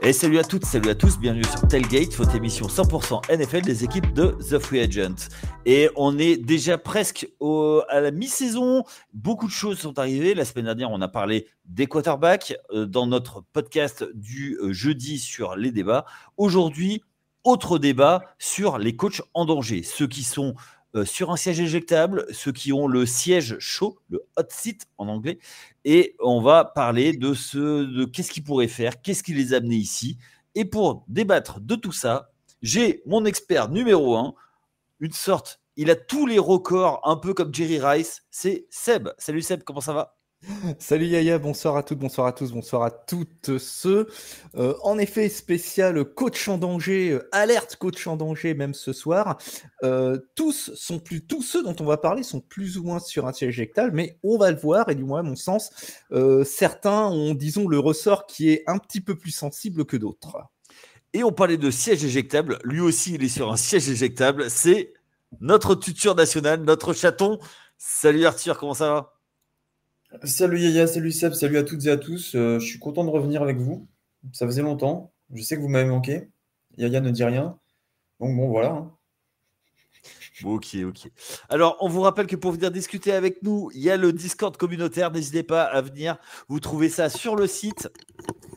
Et salut à toutes, salut à tous, bienvenue sur Tailgate, votre émission 100% NFL des équipes de The Free Agent. Et on est déjà presque à la mi-saison, beaucoup de choses sont arrivées. La semaine dernière, on a parlé des quarterbacks dans notre podcast du jeudi sur les débats. Aujourd'hui, autre débat sur les coachs en danger, ceux qui sont sur un siège éjectable, ceux qui ont le siège chaud, le hot seat en anglais, et on va parler de qu'est-ce qu'ils pourraient faire, qu'est-ce qui les a amenés ici. Et pour débattre de tout ça, j'ai mon expert numéro 1, il a tous les records, un peu comme Jerry Rice, c'est Seb. Salut Seb, comment ça va ? Salut Yaya, bonsoir à toutes, bonsoir à tous, bonsoir à toutes ceux. En effet, spécial coach en danger, alerte coach en danger même ce soir. Tous ceux dont on va parler sont plus ou moins sur un siège éjectable, mais on va le voir, et du moins à mon sens, certains ont, disons, le ressort qui est un petit peu plus sensible que d'autres. Et on parlait de siège éjectable, lui aussi il est sur un siège éjectable, c'est notre tuteur national, notre chaton. Salut Arthur, comment ça va ? Salut Yaya, salut Seb, salut à toutes et à tous. Je suis content de revenir avec vous. Ça faisait longtemps. Je sais que vous m'avez manqué. Yaya ne dit rien. Donc bon, voilà. Ok. Alors, on vous rappelle que pour venir discuter avec nous, il y a le Discord communautaire. N'hésitez pas à venir. Vous trouvez ça sur le site.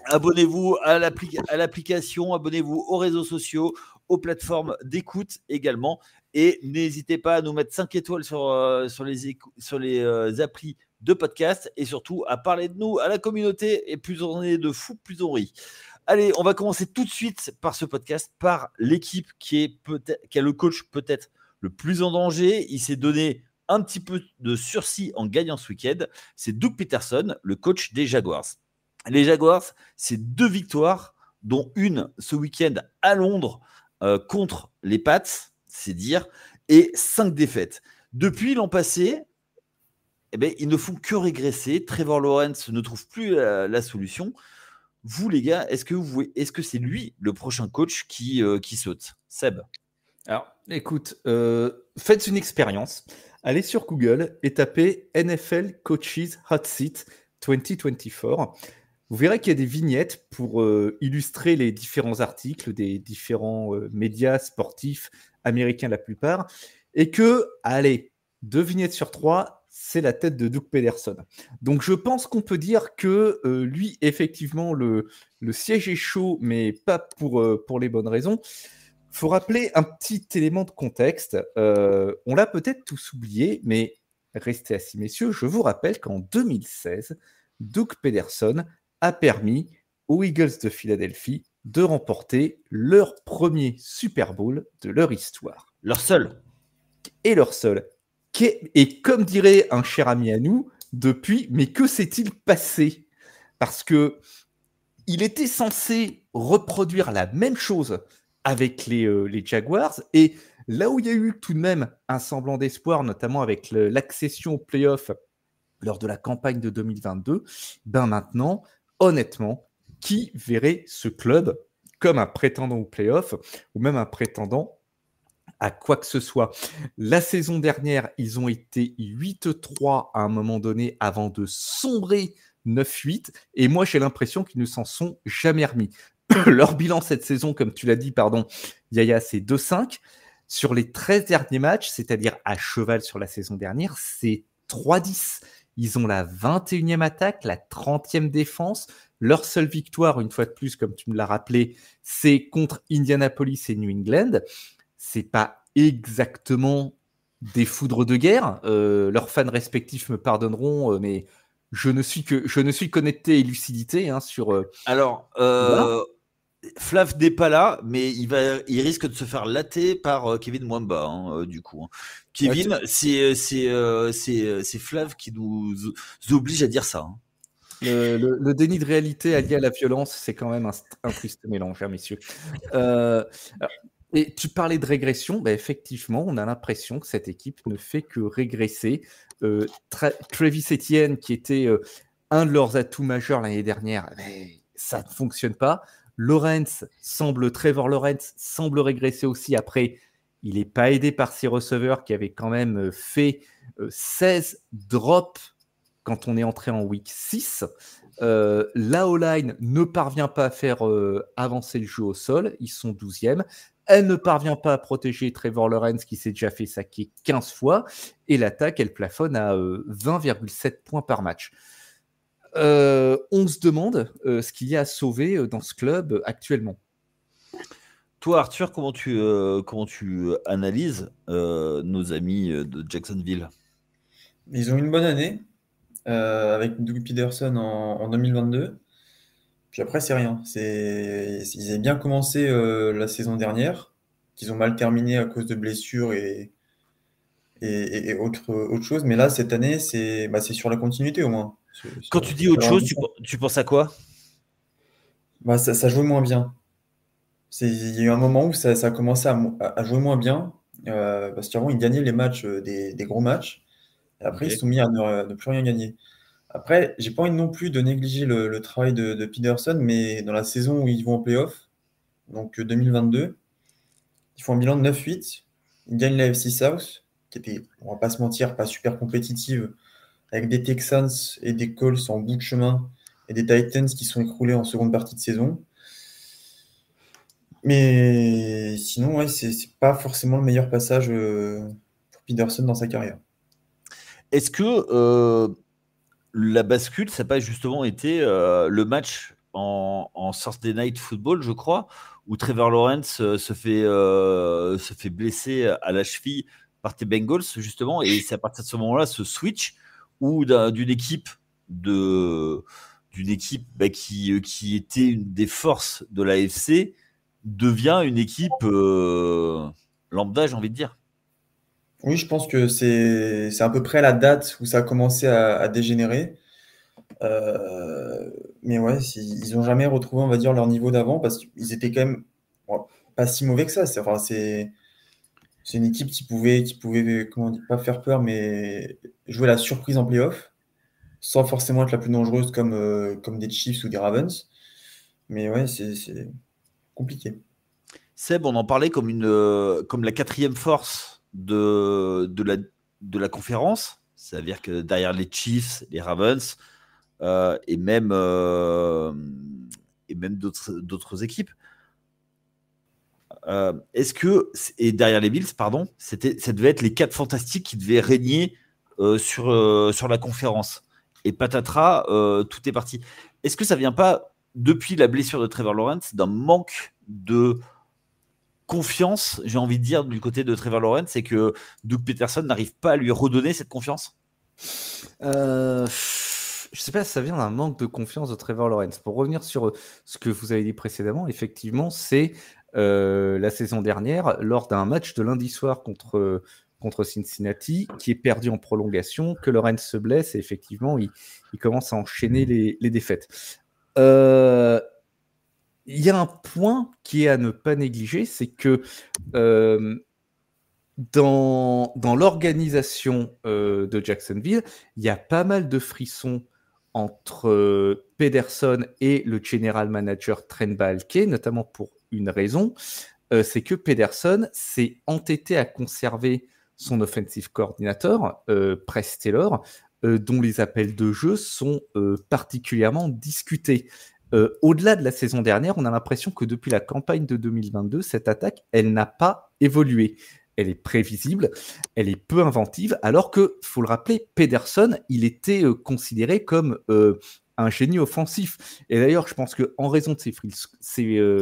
Abonnez-vous à l'application, abonnez-vous aux réseaux sociaux, aux plateformes d'écoute également. Et n'hésitez pas à nous mettre 5 étoiles sur les applis de podcast et surtout à parler de nous à la communauté. Et plus on est de fous, plus on rit. Allez, on va commencer tout de suite par ce podcast, par l'équipe qui a le coach peut-être le plus en danger. Il s'est donné un petit peu de sursis en gagnant ce week-end. C'est Doug Peterson, le coach des Jaguars. Les Jaguars, c'est 2 victoires, dont une ce week-end à Londres contre les Pats, c'est dire, et 5 défaites. Depuis l'an passé, ils ne font que régresser. Trevor Lawrence ne trouve plus la solution. Vous, les gars, est-ce que c'est lui le prochain coach qui saute ? Seb ? Alors, écoute, faites une expérience. Allez sur Google et tapez NFL Coaches Hot Seat 2024. Vous verrez qu'il y a des vignettes pour illustrer les différents articles des différents médias sportifs américains la plupart. Et que, allez, 2 vignettes sur 3, c'est la tête de Doug Peterson. Donc, je pense qu'on peut dire que lui, effectivement, le siège est chaud, mais pas pour les bonnes raisons. Il faut rappeler un petit élément de contexte. On l'a peut-être tous oublié, mais restez assis, messieurs. Je vous rappelle qu'en 2016, Doug Peterson a permis aux Eagles de Philadelphie de remporter leur premier Super Bowl de leur histoire. Leur seul. Et leur seul. Et comme dirait un cher ami à nous, depuis, mais que s'est-il passé ? Parce que il était censé reproduire la même chose avec les Jaguars, et là où il y a eu tout de même un semblant d'espoir, notamment avec l'accession au play-off lors de la campagne de 2022, maintenant, honnêtement, qui verrait ce club comme un prétendant au play-off, ou même un prétendant à quoi que ce soit. La saison dernière, ils ont été 8-3 à un moment donné avant de sombrer 9-8, et moi j'ai l'impression qu'ils ne s'en sont jamais remis. Leur bilan cette saison, comme tu l'as dit, Yaya, c'est 2-5. Sur les 13 derniers matchs, c'est-à-dire à cheval sur la saison dernière, c'est 3-10. Ils ont la 21e attaque, la 30e défense. Leur seule victoire, une fois de plus, comme tu me l'as rappelé, c'est contre Indianapolis et New England. C'est pas exactement des foudres de guerre. Leurs fans respectifs me pardonneront, mais je ne suis qu'honnêteté et lucidité sur. Alors, voilà. Flav n'est pas là, mais il risque de se faire latter par Kevin Mwamba, du coup. Kevin, c'est Flav qui nous oblige à dire ça. Hein. Le déni de réalité allié à la violence, c'est quand même un triste mélange, hein, messieurs. Et tu parlais de régression, effectivement, on a l'impression que cette équipe ne fait que régresser. Travis Etienne, qui était un de leurs atouts majeurs l'année dernière, ça ne fonctionne pas. Trevor Lawrence semble régresser aussi. Après, il n'est pas aidé par ses receveurs qui avaient quand même fait 16 drops quand on est entré en week 6, la O-line ne parvient pas à faire avancer le jeu au sol. Ils sont 12e. Elle ne parvient pas à protéger Trevor Lawrence qui s'est déjà fait saquer 15 fois. Et l'attaque, elle plafonne à 20,7 points par match. On se demande ce qu'il y a à sauver dans ce club actuellement. Toi, Arthur, comment tu analyses nos amis de Jacksonville? Ils ont une bonne année avec Doug Peterson en 2022. Puis après, c'est rien. Ils avaient bien commencé la saison dernière, qu'ils ont mal terminé à cause de blessures et autre chose. Mais là, cette année, c'est sur la continuité au moins. Quand tu dis autre chose, tu penses à quoi? Ça jouait moins bien. Il y a eu un moment où ça a commencé à jouer moins bien, parce qu'avant, ils gagnaient les matchs, des gros matchs. Et après, Ok. ils se sont mis à ne plus rien gagner. Après, j'ai pas envie non plus de négliger le travail de Peterson, mais dans la saison où ils vont en playoff, donc 2022, ils font un bilan de 9-8. Ils gagnent la FC South, qui était, on va pas se mentir, pas super compétitive, avec des Texans et des Colts en bout de chemin, et des Titans qui sont écroulés en seconde partie de saison. Mais sinon, ouais, c'est pas forcément le meilleur passage pour Peterson dans sa carrière. Est-ce que la bascule, ça n'a pas justement été le match en Thursday Night Football, je crois, où Trevor Lawrence se fait blesser à la cheville par tes Bengals, justement, et c'est à partir de ce moment-là, ce switch, où d'une équipe qui était une des forces de la l'AFC devient une équipe lambda, j'ai envie de dire. Oui, je pense que c'est à peu près la date où ça a commencé à dégénérer. Mais ouais, ils ont jamais retrouvé, on va dire, leur niveau d'avant parce qu'ils étaient quand même pas si mauvais que ça. C'est une équipe qui pouvait comment dire, pas faire peur, mais jouer la surprise en playoff sans forcément être la plus dangereuse comme des Chiefs ou des Ravens. Mais ouais, c'est compliqué. Seb, on en parlait comme la quatrième force de la conférence. C'est-à-dire que derrière les Chiefs, les Ravens et même d'autres équipes. Et derrière les Bills, pardon, ça devait être les quatre fantastiques qui devaient régner sur la conférence. Et patatras, tout est parti. Est-ce que ça vient pas, depuis la blessure de Trevor Lawrence, d'un manque de confiance, j'ai envie de dire, du côté de Trevor Lawrence, c'est que Doug Peterson n'arrive pas à lui redonner cette confiance? Je sais pas si ça vient d'un manque de confiance de Trevor Lawrence. Pour revenir sur ce que vous avez dit précédemment, effectivement, c'est la saison dernière, lors d'un match de lundi soir contre Cincinnati, qui est perdu en prolongation, que Lawrence se blesse et effectivement, il commence à enchaîner les défaites. Il y a un point qui est à ne pas négliger, c'est que dans l'organisation de Jacksonville, il y a pas mal de frissons entre Pederson et le general manager Trent Baalke, notamment pour une raison, c'est que Pederson s'est entêté à conserver son offensive coordinator, Press Taylor, dont les appels de jeu sont particulièrement discutés. Au-delà de la saison dernière, on a l'impression que depuis la campagne de 2022, cette attaque, elle n'a pas évolué. Elle est prévisible, elle est peu inventive, alors que, faut le rappeler, Pederson, il était considéré comme un génie offensif. Et d'ailleurs, je pense qu'en raison de ces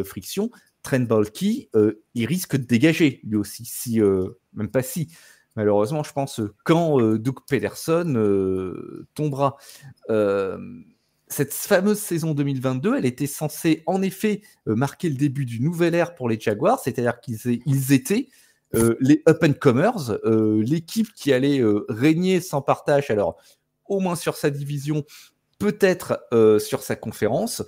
frictions, Trent Baalke, il risque de dégager, lui aussi, même pas si. Malheureusement, je pense quand Doug Peterson tombera. Cette fameuse saison 2022, elle était censée en effet marquer le début d'une nouvelle ère pour les Jaguars, c'est-à-dire qu'ils étaient les up-and-comers, l'équipe qui allait régner sans partage, alors au moins sur sa division, peut-être sur sa conférence.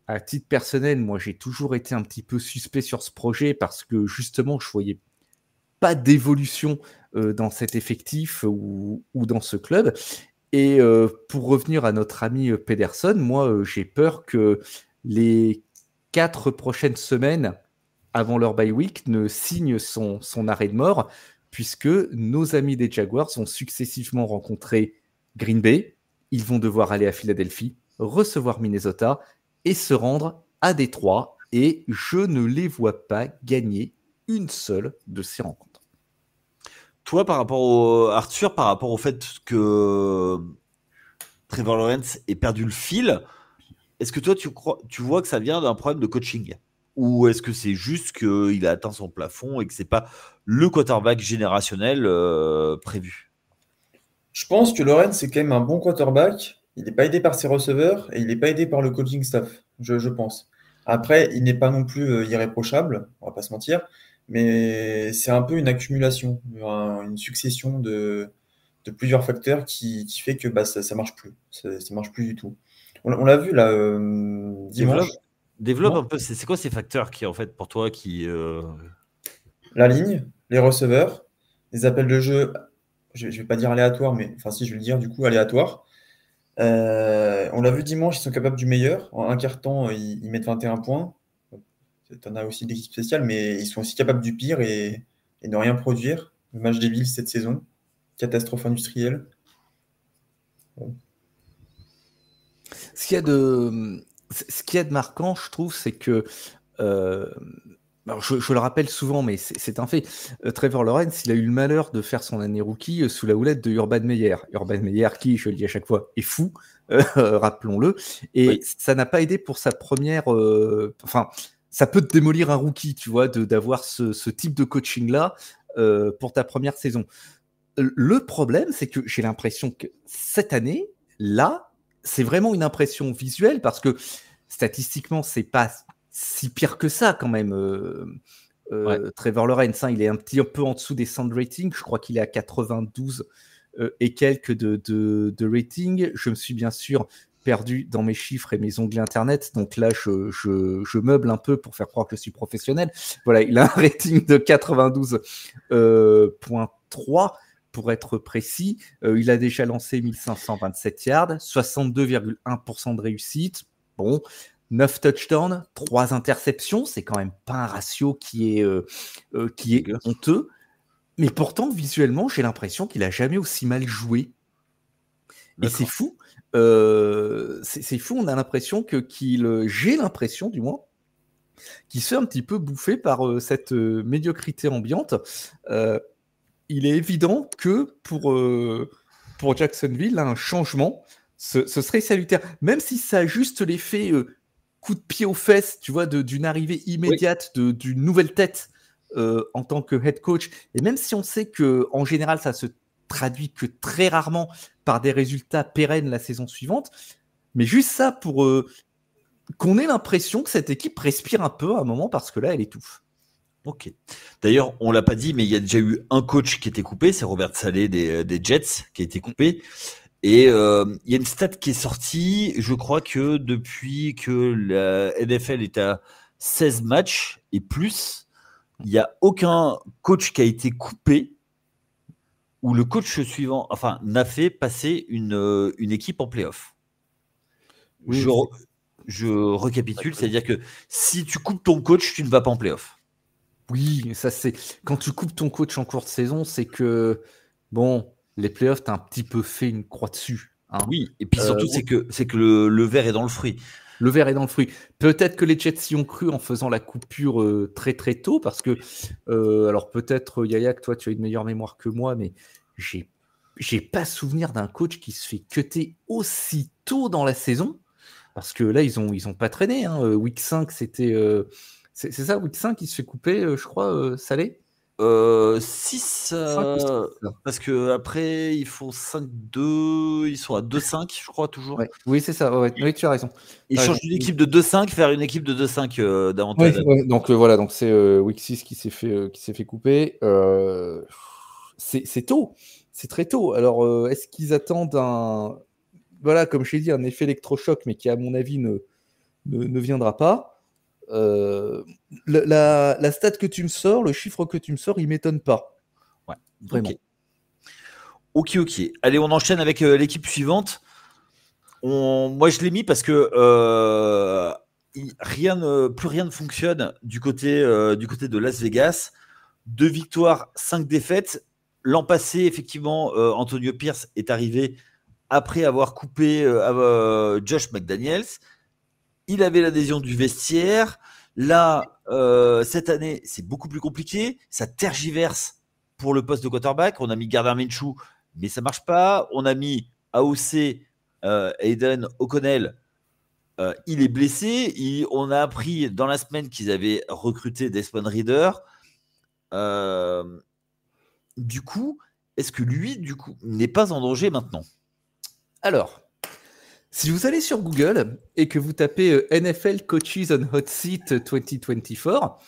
À titre personnel, moi j'ai toujours été un petit peu suspect sur ce projet parce que justement je voyais pas d'évolution dans cet effectif ou dans ce club. Et pour revenir à notre ami Pederson, moi j'ai peur que les 4 prochaines semaines avant leur bye week ne signe son arrêt de mort, puisque nos amis des Jaguars ont successivement rencontré Green Bay, ils vont devoir aller à Philadelphie, recevoir Minnesota et se rendre à Détroit. Et je ne les vois pas gagner une seule de ces rencontres. Toi, Arthur, par rapport au fait que Trevor Lawrence ait perdu le fil, est-ce que toi, tu vois que ça vient d'un problème de coaching? Ou est-ce que c'est juste qu'il a atteint son plafond et que c'est pas le quarterback générationnel prévu? Je pense que Lawrence, c'est quand même un bon quarterback. Il n'est pas aidé par ses receveurs et il n'est pas aidé par le coaching staff, je pense. Après, il n'est pas non plus irréprochable, on va pas se mentir, mais c'est un peu une accumulation, une succession de plusieurs facteurs qui fait que ça marche plus. Ça marche plus du tout. On l'a vu là dimanche. Développe un peu, c'est quoi ces facteurs qui, en fait, pour toi, La ligne, les receveurs, les appels de jeu, je vais pas dire aléatoires, mais enfin si je vais le dire du coup aléatoires. On l'a vu dimanche, ils sont capables du meilleur. En un quart temps, ils mettent 21 points. T'en as aussi d'équipes spéciales, mais ils sont aussi capables du pire et ne rien produire. Le match des Bills cette saison, catastrophe industrielle. Bon. Ce qu'il y a de marquant, je trouve, c'est que alors je le rappelle souvent, mais c'est un fait. Trevor Lawrence, il a eu le malheur de faire son année rookie sous la houlette de Urban Meyer. Urban Meyer, qui, je le dis à chaque fois, est fou, rappelons-le. Et oui, ça n'a pas aidé pour sa première. Enfin, ça peut te démolir un rookie, tu vois, d'avoir ce type de coaching-là pour ta première saison. Le problème, c'est que j'ai l'impression que cette année, là, c'est vraiment une impression visuelle parce que statistiquement, c'est pas si pire que ça quand même. Ouais. Trevor Lawrence, il est un petit peu en dessous des sound ratings. Je crois qu'il est à 92 et quelques de rating. Je me suis bien sûr perdu dans mes chiffres et mes onglets internet. Donc là, je meuble un peu pour faire croire que je suis professionnel. Voilà, il a un rating de 92.3 pour être précis. Il a déjà lancé 1527 yards, 62,1% de réussite. Bon, 9 touchdowns, 3 interceptions, c'est quand même pas un ratio qui est honteux. Mais pourtant, visuellement, j'ai l'impression qu'il a jamais aussi mal joué. Et c'est fou. C'est fou, on a l'impression j'ai l'impression, du moins, qu'il se fait un petit peu bouffer par cette médiocrité ambiante. Il est évident que pour Jacksonville, un changement, ce serait salutaire. Même si ça a juste l'effet coup de pied aux fesses, tu vois, d'une arrivée immédiate d'une nouvelle tête en tant que head coach. Et même si on sait qu'en général, ça se traduit que très rarement par des résultats pérennes la saison suivante, mais juste ça pour qu'on ait l'impression que cette équipe respire un peu à un moment parce que là, elle étouffe. Ok. D'ailleurs, on l'a pas dit, mais il y a déjà eu un coach qui était coupé, c'est Robert Saleh des Jets qui a été coupé. Et il y a une stat qui est sortie, je crois que depuis que la NFL est à 16 matchs et plus, il n'y a aucun coach qui a été coupé où le coach suivant, enfin, n'a fait passer une équipe en play-off. Oui, je récapitule, c'est-à-dire que si tu coupes ton coach, tu ne vas pas en play-off. Oui, ça c'est quand tu coupes ton coach en cours de saison, c'est que bon, les playoffs, t'as un petit peu fait une croix dessus. Hein. Oui, et puis surtout, c'est que le verre est dans le fruit. Le verre est dans le fruit. Peut-être que les Jets y ont cru en faisant la coupure très très tôt, parce que alors peut-être Yaya, que toi tu as une meilleure mémoire que moi, mais j'ai pas souvenir d'un coach qui se fait cutter aussi tôt dans la saison, parce que là ils ont pas traîné. Hein. Week 5 c'était c'est ça, Week 5 il se fait couper, je crois, Salé 6, parce qu'après ils font 5-2, ils sont à 2-5, je crois, toujours. Ouais. Oui, c'est ça, ouais. Oui, tu as raison. Ils changent d'une équipe de 2-5 vers une équipe de 2-5 davantage. Ouais. Donc voilà, donc c'est Week 6 qui s'est fait couper. C'est tôt, c'est très tôt. Alors, est-ce qu'ils attendent voilà, comme je t'ai dit, un effet électrochoc, mais qui, à mon avis, ne viendra pas. La stat que tu me sors, le chiffre que tu me sors, il m'étonne pas. Ouais, vraiment. Ok. Allez, on enchaîne avec l'équipe suivante. Moi, je l'ai mis parce que plus rien ne fonctionne du côté de Las Vegas. 2 victoires, 5 défaites. L'an passé, effectivement, Antonio Pierce est arrivé après avoir coupé Josh McDaniels. Il avait l'adhésion du vestiaire. Là, cette année, c'est beaucoup plus compliqué. Ça tergiverse pour le poste de quarterback. On a mis Gardner Minshew, mais ça marche pas. On a mis AOC, Aiden O'Connell. Il est blessé. On a appris dans la semaine qu'ils avaient recruté Desmond Ridder. Du coup, est-ce que lui, n'est pas en danger maintenant? Alors, si vous allez sur Google et que vous tapez NFL Coaches on Hot Seat 2024,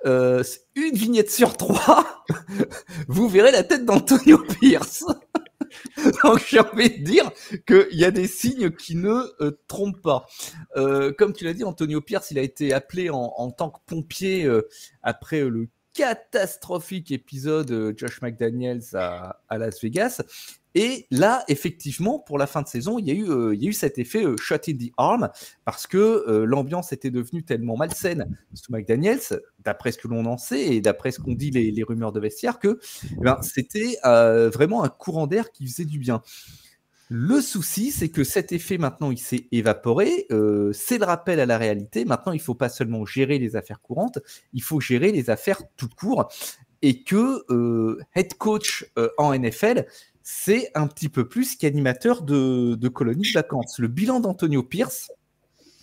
une vignette sur 3, vous verrez la tête d'Antonio Pierce. Donc j'ai envie de dire qu'il y a des signes qui ne trompent pas. Comme tu l'as dit, Antonio Pierce, il a été appelé en tant que pompier après le catastrophique épisode Josh McDaniels à Las Vegas. Et là, effectivement, pour la fin de saison, il y a eu cet effet shot in the arm, parce que l'ambiance était devenue tellement malsaine sous McDaniels, d'après ce que l'on en sait et d'après ce qu'ont dit les rumeurs de vestiaire, que c'était vraiment un courant d'air qui faisait du bien. Le souci, c'est que cet effet, maintenant, il s'est évaporé. C'est le rappel à la réalité. Maintenant, il ne faut pas seulement gérer les affaires courantes, il faut gérer les affaires tout court. Et que head coach en NFL, c'est un petit peu plus qu'animateur de colonies de vacances. Le bilan d'Antonio Pierce,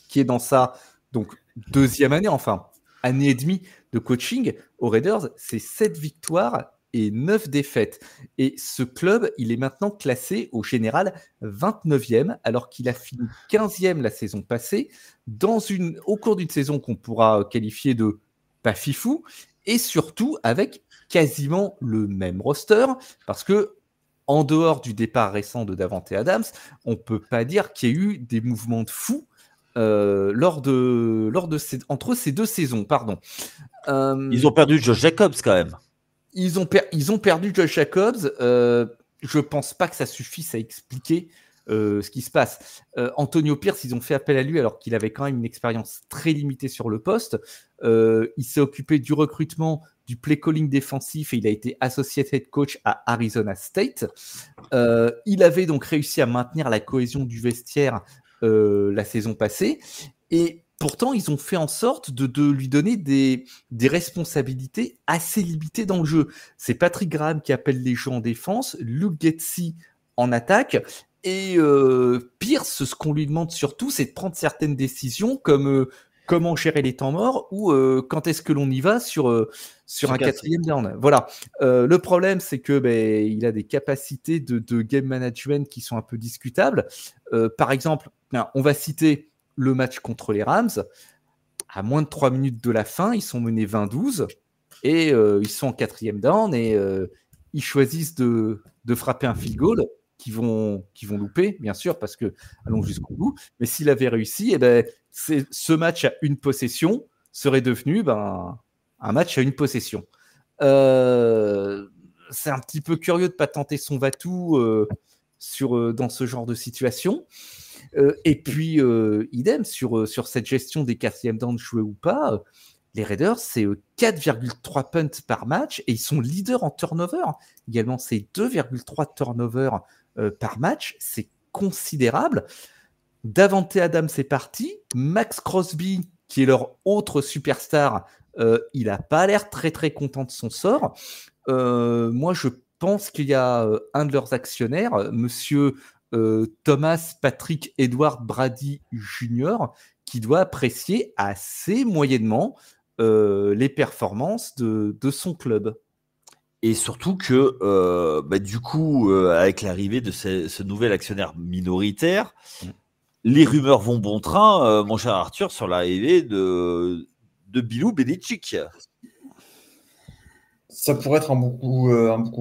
qui est dans sa deuxième année, année et demie de coaching aux Raiders, c'est 7 victoires et 9 défaites. Et ce club, il est maintenant classé au général 29e, alors qu'il a fini 15e la saison passée, au cours d'une saison qu'on pourra qualifier de pas fifou, et surtout avec quasiment le même roster, parce que en dehors du départ récent de Davante Adams, on ne peut pas dire qu'il y ait eu des mouvements de fou entre ces deux saisons. Ils ont perdu Josh Jacobs quand même. Ils ont perdu Josh Jacobs. Je pense pas que ça suffise à expliquer ce qui se passe. Antonio Pierce, ils ont fait appel à lui alors qu'il avait quand même une expérience très limitée sur le poste. Il s'est occupé du recrutement, du play calling défensif, et il a été associate head coach à Arizona State. Il avait donc réussi à maintenir la cohésion du vestiaire la saison passée, et pourtant ils ont fait en sorte de lui donner des responsabilités assez limitées dans le jeu. C'est Patrick Graham qui appelle les jeux en défense, Luke Getsy en attaque, et Pierce, ce qu'on lui demande surtout, c'est de prendre certaines décisions comme comment gérer les temps morts, ou quand est-ce que l'on y va sur un 4e down. Voilà. Le problème, c'est que il a des capacités de game management qui sont un peu discutables. Par exemple, on va citer le match contre les Rams. À moins de 3 minutes de la fin, ils sont menés 20-12 et ils sont en 4e down, et ils choisissent de frapper un field goal qui vont louper, bien sûr, parce que allons jusqu'au bout. Mais s'il avait réussi, ce match à une possession serait devenu un match à une possession. C'est un petit peu curieux de ne pas tenter son va-tout dans ce genre de situation. Et puis, idem, sur cette gestion des 4e downs joués ou pas, les Raiders, c'est 4,3 punts par match, et ils sont leaders en turnover. Également, c'est 2,3 turnovers par match. C'est considérable. Davante Adams est parti. Max Crosby, qui est leur autre superstar, il n'a pas l'air très très content de son sort. Moi, je pense qu'il y a un de leurs actionnaires, monsieur Thomas Patrick Edward Brady Jr., qui doit apprécier assez moyennement les performances de son club. Et surtout que, du coup, avec l'arrivée de ce nouvel actionnaire minoritaire, les rumeurs vont bon train, mon cher Arthur, sur l'arrivée de Bilou Belichick. Ça pourrait être un bon coup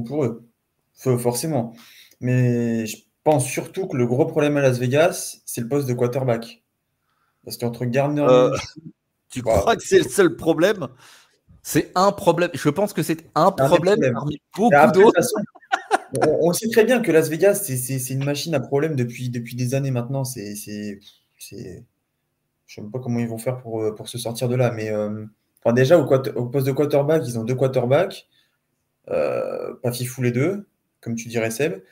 pour eux, forcément. Mais je pense surtout que le gros problème à Las Vegas, c'est le poste de quarterback. Parce qu'entre Gardner Minshew... Tu crois que c'est le seul problème? C'est un problème. Je pense que c'est un problème parmi beaucoup d'autres. On sait très bien que Las Vegas, c'est une machine à problème depuis des années maintenant. Je ne sais même pas comment ils vont faire pour se sortir de là. Mais déjà, au poste de quarterback, ils ont 2 quarterbacks. Pas fifou les deux, comme tu dirais, Seb.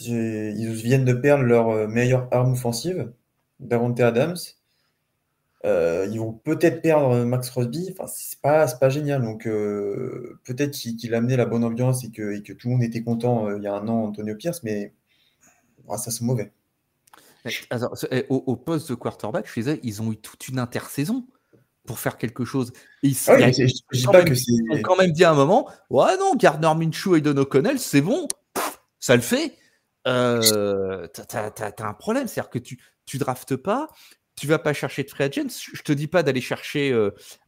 Ils viennent de perdre leur meilleure arme offensive, Davante Adams. Ils vont peut-être perdre Max Crosby. Enfin, c'est pas génial. Donc, peut-être qu'il a amené la bonne ambiance et que tout le monde était content il y a un an, Antonio Pierce, mais ça, c'est mauvais. Alors, au poste de quarterback, je disais, ils ont eu toute une intersaison pour faire quelque chose. Et je dis pas que c'est. Ils ont quand même dit à un moment, ouais, non, Gardner Minshew et Aidan O'Connell, c'est bon, ça le fait. T'as un problème, c'est-à-dire que tu draftes pas, tu vas pas chercher de free agents. Je te dis pas d'aller chercher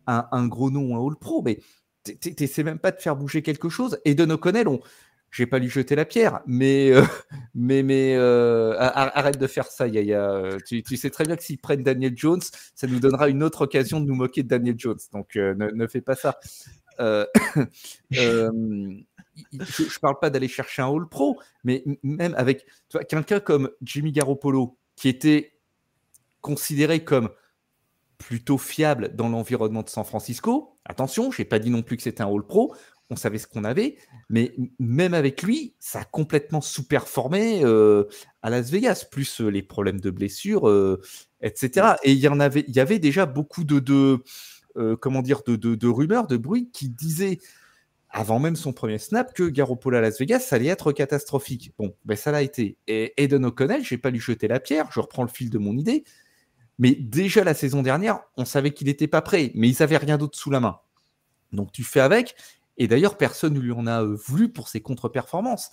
un gros nom, un All-Pro, mais t'essaies même pas de faire bouger quelque chose. Aidan O'Connell, je vais pas lui jeter la pierre, mais arrête de faire ça, Yaya. Tu sais très bien que s'ils prennent Daniel Jones, ça nous donnera une autre occasion de nous moquer de Daniel Jones. Donc ne fais pas ça. Je parle pas d'aller chercher un All-Pro, mais même avec quelqu'un comme Jimmy Garoppolo, qui était considéré comme plutôt fiable dans l'environnement de San Francisco. Attention, je n'ai pas dit non plus que c'était un All-Pro. On savait ce qu'on avait, mais même avec lui, ça a complètement sous-performé à Las Vegas, plus les problèmes de blessures, etc. Et il y avait déjà beaucoup de rumeurs, de bruits qui disaient, avant même son premier snap, que Garoppolo à Las Vegas, ça allait être catastrophique. Bon, ben ça l'a été. Et Aidan O'Connell, je n'ai pas lui jeter la pierre, je reprends le fil de mon idée, mais déjà la saison dernière, on savait qu'il n'était pas prêt, mais ils n'avaient rien d'autre sous la main. Donc tu fais avec, et d'ailleurs personne ne lui en a voulu pour ses contre-performances.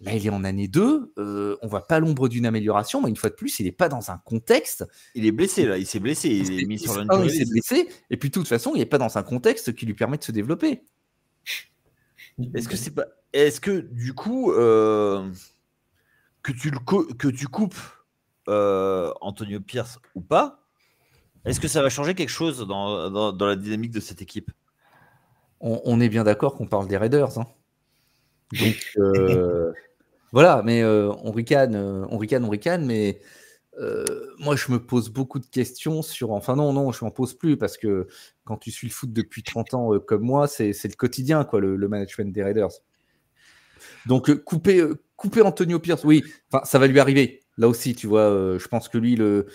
Là, il est en année 2, on voit pas l'ombre d'une amélioration, mais une fois de plus, il n'est pas dans un contexte. Il est blessé, là, il s'est blessé, il est mis sur il s'est blessé, et puis de toute façon, il n'est pas dans un contexte qui lui permet de se développer. Est-ce que du coup, que tu coupes Antonio Pierce ou pas, est-ce que ça va changer quelque chose dans la dynamique de cette équipe? On est bien d'accord qu'on parle des Raiders. Hein. Donc, voilà, mais on ricane, mais moi, je me pose beaucoup de questions sur... Enfin, non, je m'en pose plus, parce que quand tu suis le foot depuis 30 ans comme moi, c'est le quotidien, quoi, le management des Raiders. Donc, couper Antonio Pierce, oui, ça va lui arriver. Là aussi, tu vois, je pense que lui, le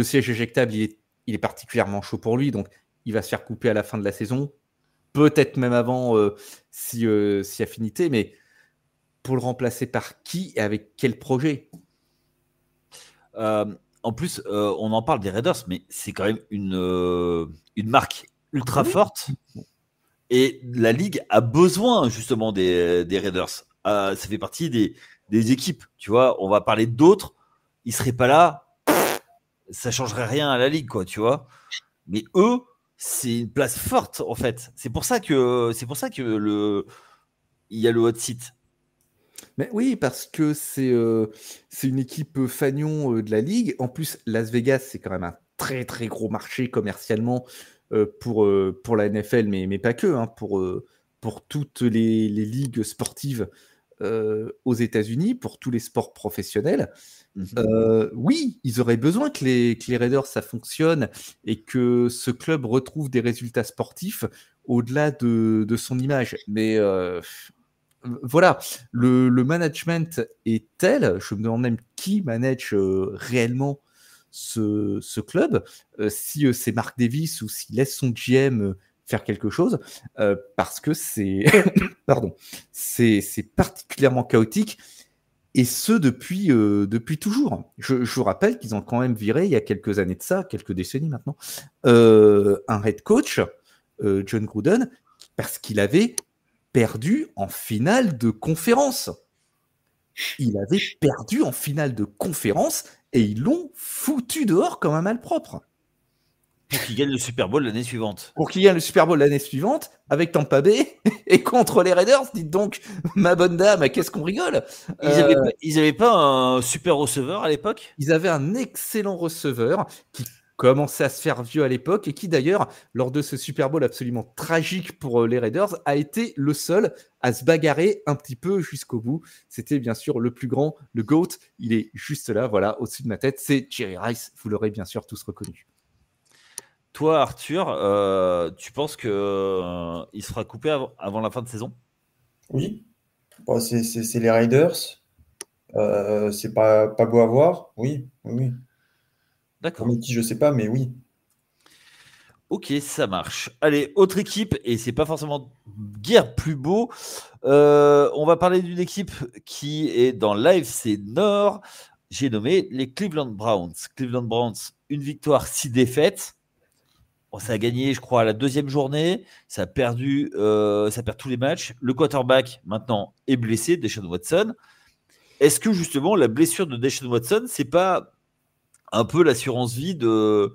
siège éjectable, il est particulièrement chaud pour lui, donc il va se faire couper à la fin de la saison, peut-être même avant, si affinité, mais pour le remplacer par qui et avec quel projet? En plus, on en parle des Raiders, mais c'est quand même une marque ultra forte. Et la Ligue a besoin justement des Raiders. Ça fait partie des équipes. Tu vois, on va parler d'autres. Ils ne seraient pas là. Ça ne changerait rien à la Ligue, quoi, tu vois. Mais eux, c'est une place forte, en fait. C'est pour ça que il y a le hot seat. Mais oui, parce que c'est une équipe fanion de la Ligue. En plus, Las Vegas, c'est quand même un très très gros marché commercialement pour la NFL, mais pas que, hein, pour toutes les ligues sportives aux États-Unis, pour tous les sports professionnels. Oui, ils auraient besoin que les Raiders, ça fonctionne et que ce club retrouve des résultats sportifs au-delà de son image. Mais... voilà, le management est tel, je me demande même qui manage réellement ce club, si c'est Mark Davis ou s'il laisse son GM faire quelque chose, parce que c'est c'est particulièrement chaotique, et ce depuis toujours. Je vous rappelle qu'ils ont quand même viré, il y a quelques années de ça, quelques décennies maintenant, un head coach, John Gruden, parce qu'il avait perdu en finale de conférence. Il avait perdu en finale de conférence et ils l'ont foutu dehors comme un malpropre. Pour qu'il gagne le Super Bowl l'année suivante. Pour qu'il gagne le Super Bowl l'année suivante avec Tampa Bay et contre les Raiders. Dites donc, ma bonne dame, qu'est-ce qu'on rigole. Ils n'avaient pas un super receveur à l'époque? Ils avaient un excellent receveur qui commençait à se faire vieux à l'époque et qui d'ailleurs, lors de ce Super Bowl absolument tragique pour les Raiders, a été le seul à se bagarrer un petit peu jusqu'au bout. C'était bien sûr le plus grand, le GOAT. Il est juste là, voilà, au-dessus de ma tête. C'est Jerry Rice, vous l'aurez bien sûr tous reconnu. Toi, Arthur, tu penses qu'il il sera coupé avant la fin de saison? Oui, bon, c'est les Raiders. C'est pas beau à voir. Oui, oui, oui. D'accord. Pour qui, je sais pas, mais oui. Ok, ça marche. Allez, autre équipe, et c'est pas forcément guère plus beau. On va parler d'une équipe qui est dans l'AFC Nord. J'ai nommé les Cleveland Browns. Cleveland Browns, une victoire, 6 défaites. Bon, ça a gagné, je crois, à la deuxième journée. Ça perd tous les matchs. Le quarterback, maintenant, est blessé, Deshaun Watson. Est-ce que, justement, la blessure de Deshaun Watson, c'est pas un peu l'assurance vie de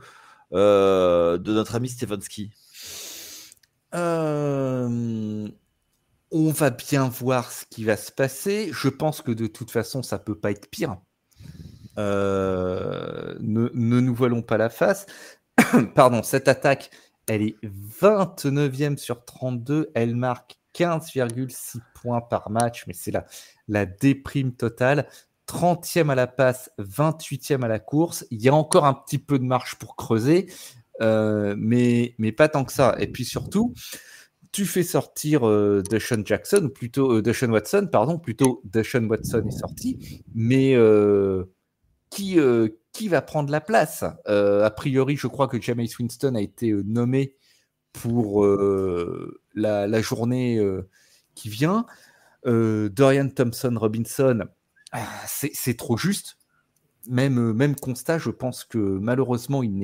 notre ami Stefanski? On va bien voir ce qui va se passer. Je pense que de toute façon, ça peut pas être pire. Ne nous voilons pas la face. Pardon, cette attaque, elle est 29e sur 32. Elle marque 15,6 points par match, mais c'est la déprime totale. 30e à la passe, 28e à la course. Il y a encore un petit peu de marge pour creuser, mais pas tant que ça. Et puis surtout, tu fais sortir Deshaun Watson, plutôt Deshaun Watson est sorti, mais qui va prendre la place? A priori, je crois que Jameis Winston a été nommé pour la journée qui vient. Dorian Thompson-Robinson, c'est trop juste. Même constat, je pense que malheureusement, il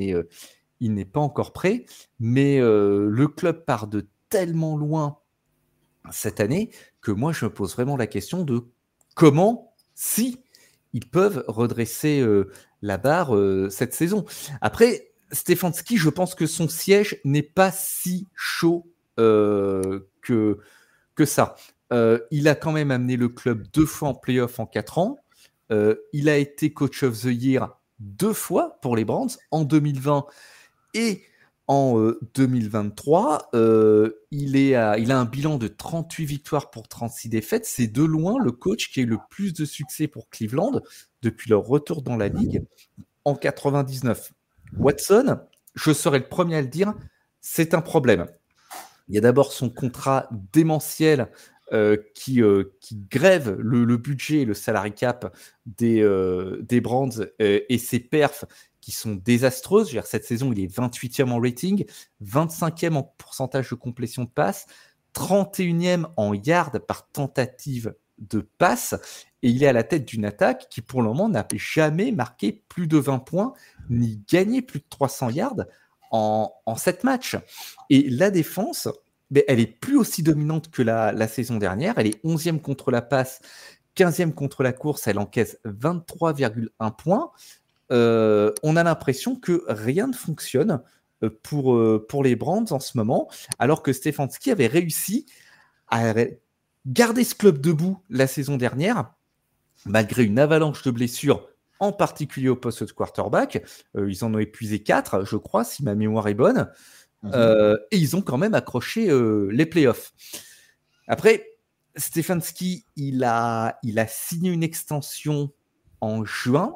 n'est pas encore prêt. Mais le club part de tellement loin cette année que moi, je me pose vraiment la question de comment, si ils peuvent redresser la barre cette saison. Après, Stefanski, je pense que son siège n'est pas si chaud que ça. Il a quand même amené le club 2 fois en play-off en 4 ans. Il a été coach of the year 2 fois pour les Browns, en 2020 et en 2023. Il a un bilan de 38 victoires pour 36 défaites. C'est de loin le coach qui a eu le plus de succès pour Cleveland depuis leur retour dans la ligue en 99. Watson, je serai le premier à le dire, c'est un problème. Il y a d'abord son contrat démentiel qui grève le budget et le salary cap des Browns et ses perfs qui sont désastreuses. Cette saison, il est 28e en rating, 25e en pourcentage de complétion de passe, 31e en yards par tentative de passe, et il est à la tête d'une attaque qui, pour le moment, n'a jamais marqué plus de 20 points, ni gagné plus de 300 yards en 7 matchs. Et la défense, elle est plus aussi dominante que la saison dernière. Elle est 11e contre la passe, 15e contre la course. Elle encaisse 23,1 points. On a l'impression que rien ne fonctionne pour les Browns en ce moment, alors que Stefanski avait réussi à garder ce club debout la saison dernière, malgré une avalanche de blessures, en particulier au poste de quarterback. Ils en ont épuisé 4, je crois, si ma mémoire est bonne. Et ils ont quand même accroché les playoffs. Après, Stefanski, il a signé une extension en juin.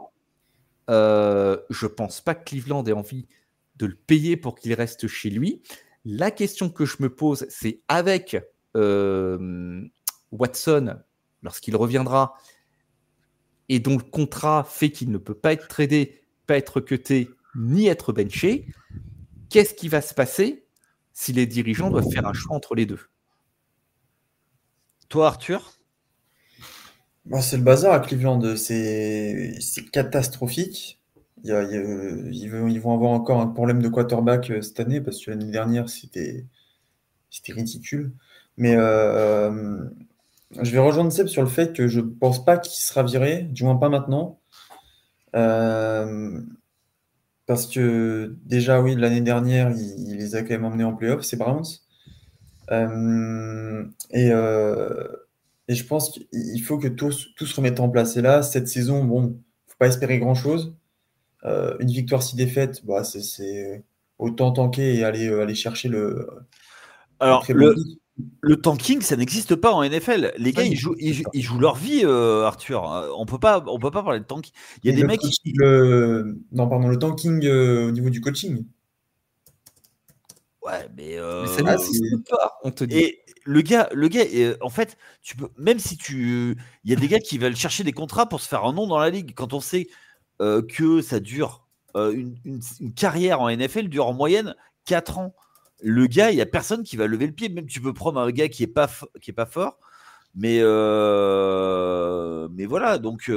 Je pense pas que Cleveland ait envie de le payer pour qu'il reste chez lui. La question que je me pose, c'est avec Watson, lorsqu'il reviendra, et dont le contrat fait qu'il ne peut pas être tradé, pas être cuté, ni être benché, qu'est-ce qui va se passer si les dirigeants doivent faire un choix entre les deux? Toi, Arthur? C'est le bazar à Cleveland, c'est catastrophique. Ils vont avoir encore un problème de quarterback cette année parce que l'année dernière c'était ridicule. Mais je vais rejoindre Seb sur le fait que je pense pas qu'il sera viré, du moins pas maintenant. Parce que déjà, oui, l'année dernière, il les a quand même emmenés en playoff, ces Browns. Et je pense qu'il faut que tout se remette en place. Et là, cette saison, bon, faut pas espérer grand-chose. Une victoire, 6 défaites, c'est autant tanker et aller chercher le Alors, très bon pick. le tanking, ça n'existe pas en NFL. Les gars, ils jouent leur vie, Arthur. On peut pas parler de tanking. Il y a Et des le mecs. le tanking au niveau du coaching. Ouais, mais ça Ah, n'existe pas, on te dit. et le gars, en fait, tu peux, même si il y a des gars qui veulent chercher des contrats pour se faire un nom dans la ligue. Quand on sait que ça dure, une carrière en NFL dure en moyenne 4 ans. Le gars, il y a personne qui va lever le pied. Même tu peux prendre un gars qui est pas fort, mais voilà. Donc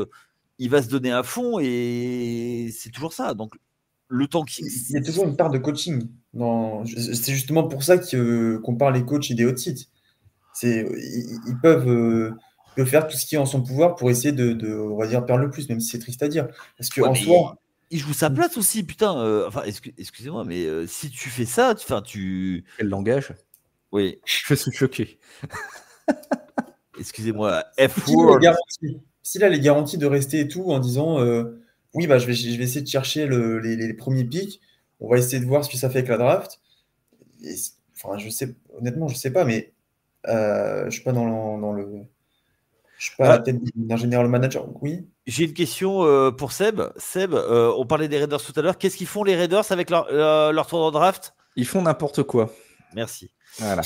il va se donner à fond et c'est toujours ça. Donc le temps qui, il y a toujours une part de coaching. C'est justement pour ça qu'on parle les coachs et des hot seats. Ils peuvent faire tout ce qui est en son pouvoir pour essayer on va dire, perdre le plus, même si c'est triste à dire. Parce Ouais, qu'en mais soi, il joue sa place aussi, putain. Enfin, excusez-moi, mais si tu fais ça, Quel langage? Oui, Je suis choqué. excusez-moi, s'il a les F-word. garanties, s'il a les garanties de rester et tout en disant oui, bah, je vais essayer de chercher les premiers pics, on va essayer de voir ce que ça fait avec la draft. Enfin, honnêtement, je sais pas, mais je suis pas je suis pas à la Ah, tête d'un général manager. Oui. j'ai une question pour Seb. Seb, on parlait des Raiders tout à l'heure. Qu'est-ce qu'ils font les Raiders avec leur tour de draft? Ils font n'importe quoi. Merci. Voilà.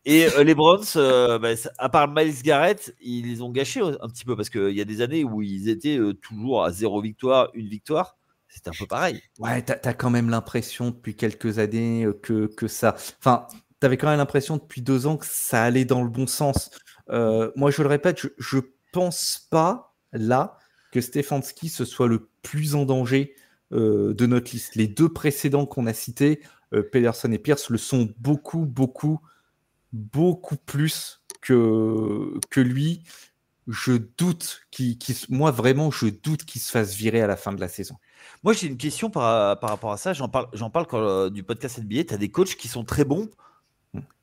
Et les Browns, à part Myles Garrett, ils les ont gâchés un petit peu parce qu'il y a des années où ils étaient toujours à 0 victoire, 1 victoire. C'était un peu pareil. Ouais, t'as quand même l'impression depuis quelques années que ça. Enfin, t'avais quand même l'impression depuis 2 ans que ça allait dans le bon sens. Moi, je le répète, je pense pas là que Stefanski ce soit le plus en danger de notre liste. Les 2 précédents qu'on a cités, Pederson et Pierce, le sont beaucoup, beaucoup, beaucoup plus que lui. Je doute moi vraiment, je doute qu'il se fasse virer à la fin de la saison. Moi, j'ai une question par rapport à ça. J'en parle quand, du podcast NBA. Tu as des coachs qui sont très bons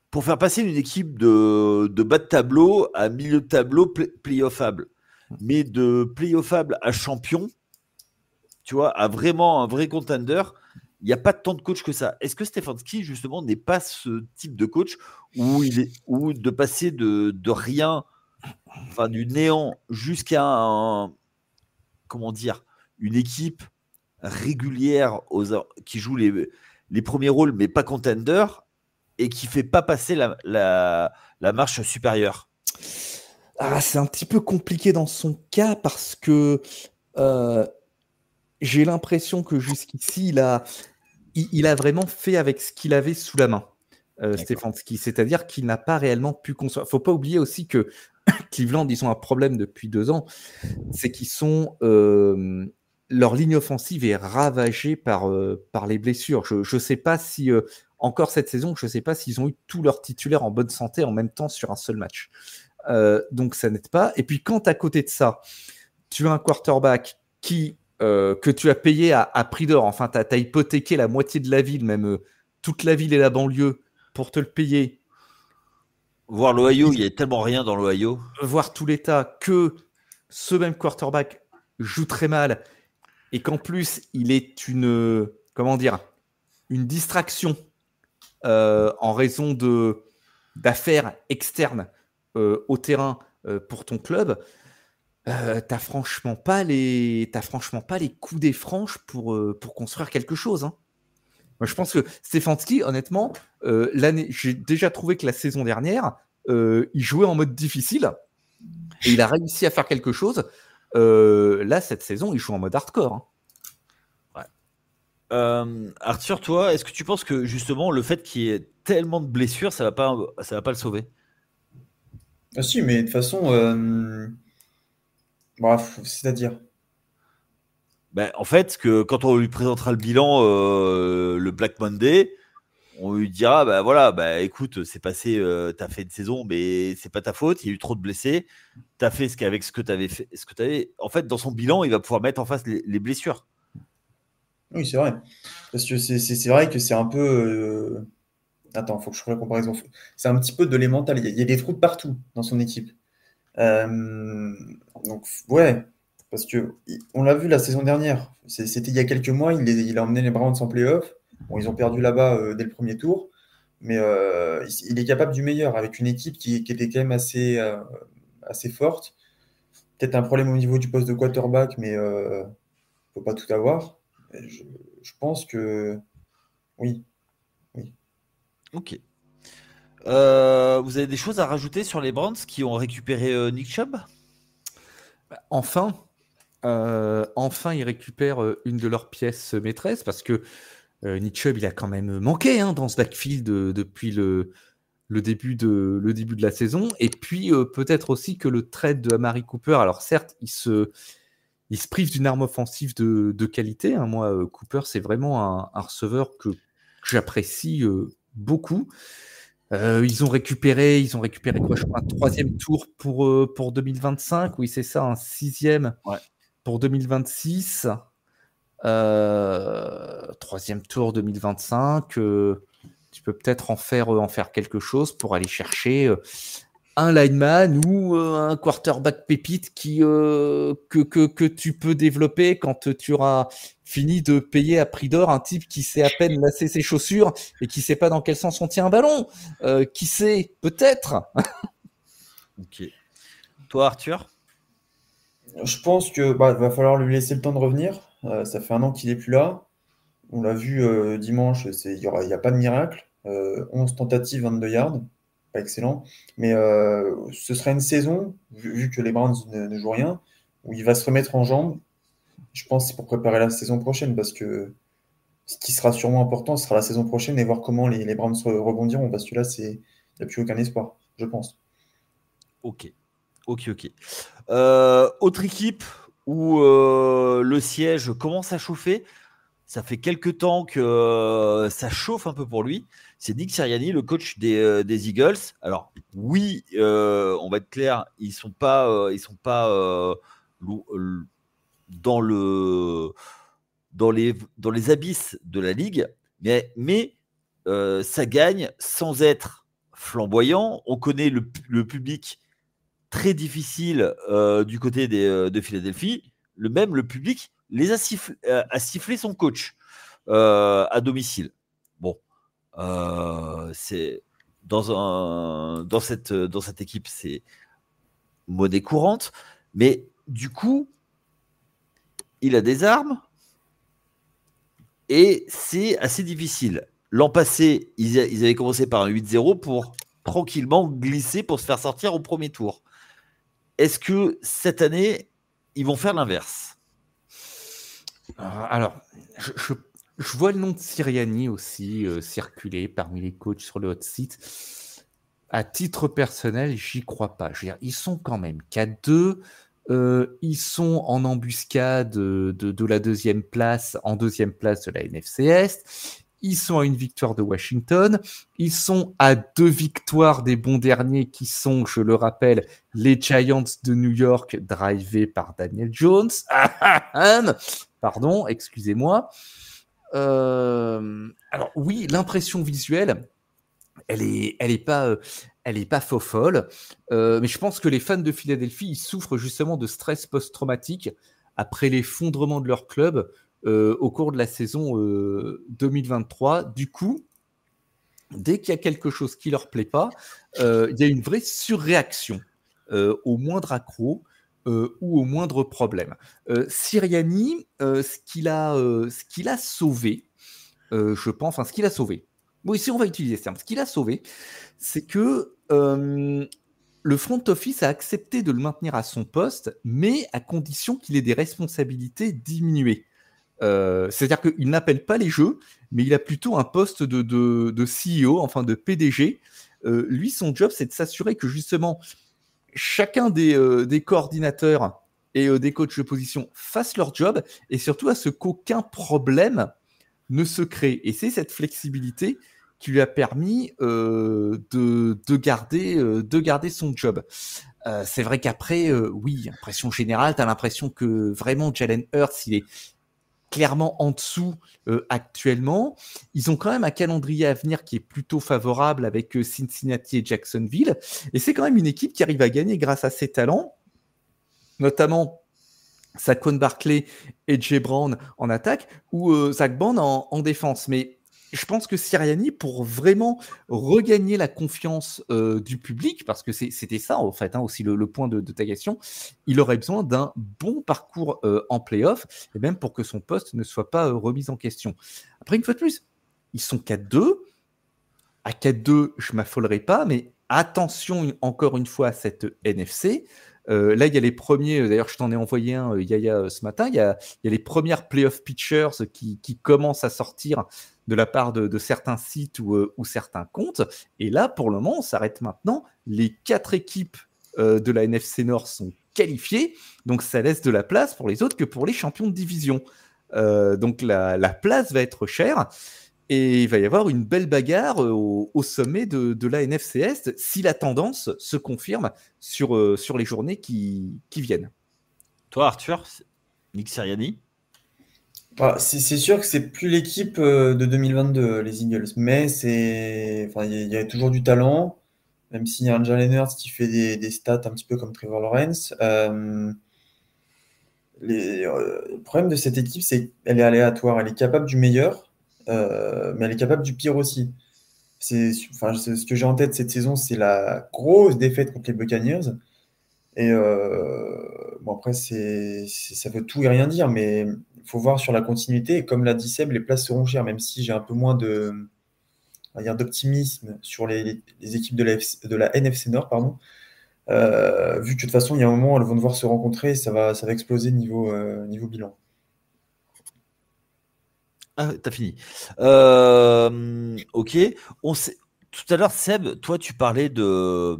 pour faire passer une équipe de bas de tableau à milieu de tableau playoffable. Mais de playoffable à champion, tu vois, à vraiment un vrai contender, il n'y a pas tant de coach que ça. Est-ce que Stefanski, justement, n'est pas ce type de coach où de passer de rien, enfin du néant jusqu'à comment dire, une équipe régulière qui joue les premiers rôles, mais pas contender, et qui fait pas passer la marche supérieure? Ah, c'est un petit peu compliqué dans son cas parce que j'ai l'impression que jusqu'ici, il a vraiment fait avec ce qu'il avait sous la main, Stefanski. C'est-à-dire qu'il n'a pas réellement pu construire. Il ne faut pas oublier aussi que Cleveland, ils ont un problème depuis 2 ans, c'est qu'ils sont... leur ligne offensive est ravagée par les blessures. Je ne sais pas si, encore cette saison, je ne sais pas s'ils ont eu tous leurs titulaires en bonne santé en même temps sur un seul match. Donc ça n'aide pas. Et puis quand à côté de ça, tu as un quarterback que tu as payé à prix d'or, enfin tu as hypothéqué la moitié de la ville, même toute la ville et la banlieue pour te le payer, Voir l'Ohio, il y a tellement rien dans l'Ohio. voir tout l'état, que ce même quarterback joue très mal et qu'en plus il est une distraction en raison d'affaires externes au terrain pour ton club, t'as franchement pas les coups des franches pour construire quelque chose. Hein. Moi, je pense que Stefanski, honnêtement, j'ai déjà trouvé que la saison dernière, il jouait en mode difficile et il a réussi à faire quelque chose. Là, cette saison, il joue en mode hardcore. Hein. Arthur, toi, est-ce que tu penses que justement le fait qu'il y ait tellement de blessures, ça va pas le sauver? Ah si, mais de toute façon, bref, c'est-à-dire. Ben, en fait, que quand on lui présentera le bilan le Black Monday, on lui dira bah voilà, bah écoute, c'est passé, t'as fait une saison, mais c'est pas ta faute, il y a eu trop de blessés, t'as fait avec ce que t'avais fait, ce que t'avais. En fait, dans son bilan, il va pouvoir mettre en face les blessures. Oui, c'est vrai. Parce que c'est vrai que c'est un peu. Attends, il faut que je fasse la comparaison. C'est un petit peu de l'émental. Il y a des trous de partout dans son équipe. Donc, ouais. Parce que on l'a vu la saison dernière. C'était il y a quelques mois. Il a emmené les Browns en playoff. Bon, ils ont perdu là-bas dès le premier tour. Mais il est capable du meilleur avec une équipe qui était quand même assez forte. Peut-être un problème au niveau du poste de quarterback, mais ne peut pas tout avoir. Je pense que oui. Oui. Ok. Vous avez des choses à rajouter sur les Browns qui ont récupéré Nick Chubb? Enfin, ils récupèrent une de leurs pièces maîtresses parce que Nick Chubb, il a quand même manqué dans ce backfield depuis le début de la saison. Et puis, peut-être aussi que le trade de Amari Cooper, alors certes, il se prive d'une arme offensive de qualité. Moi, Cooper, c'est vraiment un receveur que j'apprécie beaucoup. Ils ont récupéré quoi, je crois, un 3e tour pour 2025. Oui, c'est ça, un 6e pour 2026. 3e tour 2025. Tu peux peut-être en faire quelque chose pour aller chercher un lineman ou un quarterback pépite que tu peux développer quand tu auras fini de payer à prix d'or un type qui sait à peine lasser ses chaussures et qui sait pas dans quel sens on tient un ballon. Qui sait, peut-être. Ok. Toi, Arthur? Je pense que va falloir lui laisser le temps de revenir. Ça fait 1 an qu'il est plus là. On l'a vu dimanche, il y a pas de miracle. 11 tentatives, 22 yards, pas excellent. Mais ce sera une saison, vu que les Browns ne jouent rien, où il va se remettre en jambes. Je pense que c'est pour préparer la saison prochaine, parce que ce qui sera sûrement important, ce sera la saison prochaine et voir comment les Browns rebondiront, parce que là, il n'y a plus aucun espoir, je pense. Ok. Autre équipe où le siège commence à chauffer. Ça fait quelques temps que ça chauffe un peu pour lui. C'est Nick Sirianni, le coach des Eagles. Alors oui, on va être clair, ils sont pas dans les abysses de la ligue, mais ça gagne sans être flamboyant. On connaît le public très difficile du côté de Philadelphie. Le public a sifflé son coach à domicile. Bon, c'est dans cette équipe, c'est monnaie courante, mais du coup, il a des armes et c'est assez difficile. L'an passé, ils avaient commencé par un 8-0 pour tranquillement glisser pour se faire sortir au premier tour. Est-ce que cette année, ils vont faire l'inverse? Alors, je vois le nom de Sirianni aussi circuler parmi les coachs sur le hot seat. À titre personnel, j'y crois pas. Je veux dire, ils sont quand même 4-2. Ils sont en embuscade de la deuxième place de la NFC Est. Ils sont à une victoire de Washington. Ils sont à 2 victoires des bons derniers qui sont, je le rappelle, les Giants de New York, drivés par Daniel Jones. Pardon, excusez-moi. Alors oui, l'impression visuelle, elle est pas faux folle. Mais je pense que les fans de Philadelphie, ils souffrent justement de stress post-traumatique après l'effondrement de leur club au cours de la saison 2023. Du coup, dès qu'il y a quelque chose qui leur plaît pas, il y a une vraie surréaction au moindre accroc ou au moindre problème. Sirianni, ce qu'il a sauvé, je pense, ce qu'il a sauvé. Oui, si on va utiliser ce terme, ce qu'il a sauvé, c'est que le front office a accepté de le maintenir à son poste, mais à condition qu'il ait des responsabilités diminuées. C'est-à-dire qu'il n'appelle pas les jeux, mais il a plutôt un poste de CEO, enfin de PDG. Lui, son job, c'est de s'assurer que justement chacun des coordinateurs et des coachs de position fassent leur job, et surtout à ce qu'aucun problème ne se crée. Et c'est cette flexibilité qui lui a permis de garder son job. C'est vrai qu'après, oui, impression générale, tu as l'impression que vraiment Jalen Hurts, il est clairement en dessous actuellement. Ils ont quand même un calendrier à venir qui est plutôt favorable avec Cincinnati et Jacksonville. Et c'est quand même une équipe qui arrive à gagner grâce à ses talents, notamment Saquon Barkley et Jay Brown en attaque, ou Zach Bond en défense. Mais je pense que Sirianni, pour vraiment regagner la confiance du public, parce que c'était ça en fait aussi le point de ta question, il aurait besoin d'un bon parcours en play-off, et même pour que son poste ne soit pas remis en question. Après, une fois de plus, ils sont 4-2. à 4-2, je ne m'affolerai pas, mais attention encore une fois à cette NFC. Là, il y a les premiers, d'ailleurs, je t'en ai envoyé un, Yaya, ce matin. Il y a les premières playoff pitchers qui commencent à sortir de la part de certains sites ou certains comptes. Et là, pour le moment, on s'arrête maintenant. Les 4 équipes de la NFC Nord sont qualifiées. Donc, ça laisse de la place pour les autres que pour les champions de division. Donc, la place va être chère. Et il va y avoir une belle bagarre au sommet de la NFC Est si la tendance se confirme sur les journées qui viennent. Toi, Arthur, Nick Sirianni? C'est sûr que c'est plus l'équipe de 2022, les Eagles, mais il y a toujours du talent, même s'il y a un Jalen Hurts qui fait des stats un petit peu comme Trevor Lawrence. Le problème de cette équipe, c'est qu'elle est aléatoire. Elle est capable du meilleur, mais elle est capable du pire aussi. Ce que j'ai en tête cette saison, c'est la grosse défaite contre les Buccaneers. Et après, ça veut tout et rien dire, mais il faut voir sur la continuité. Et comme l'a dit Seb, les places seront chères, même si j'ai un peu moins on va dire, d'optimisme sur les équipes de la NFC Nord, pardon. Vu que de toute façon, il y a un moment où elles vont devoir se rencontrer, ça va exploser niveau bilan. Ah, t'as fini. Ok. Tout à l'heure, Seb, toi, tu parlais de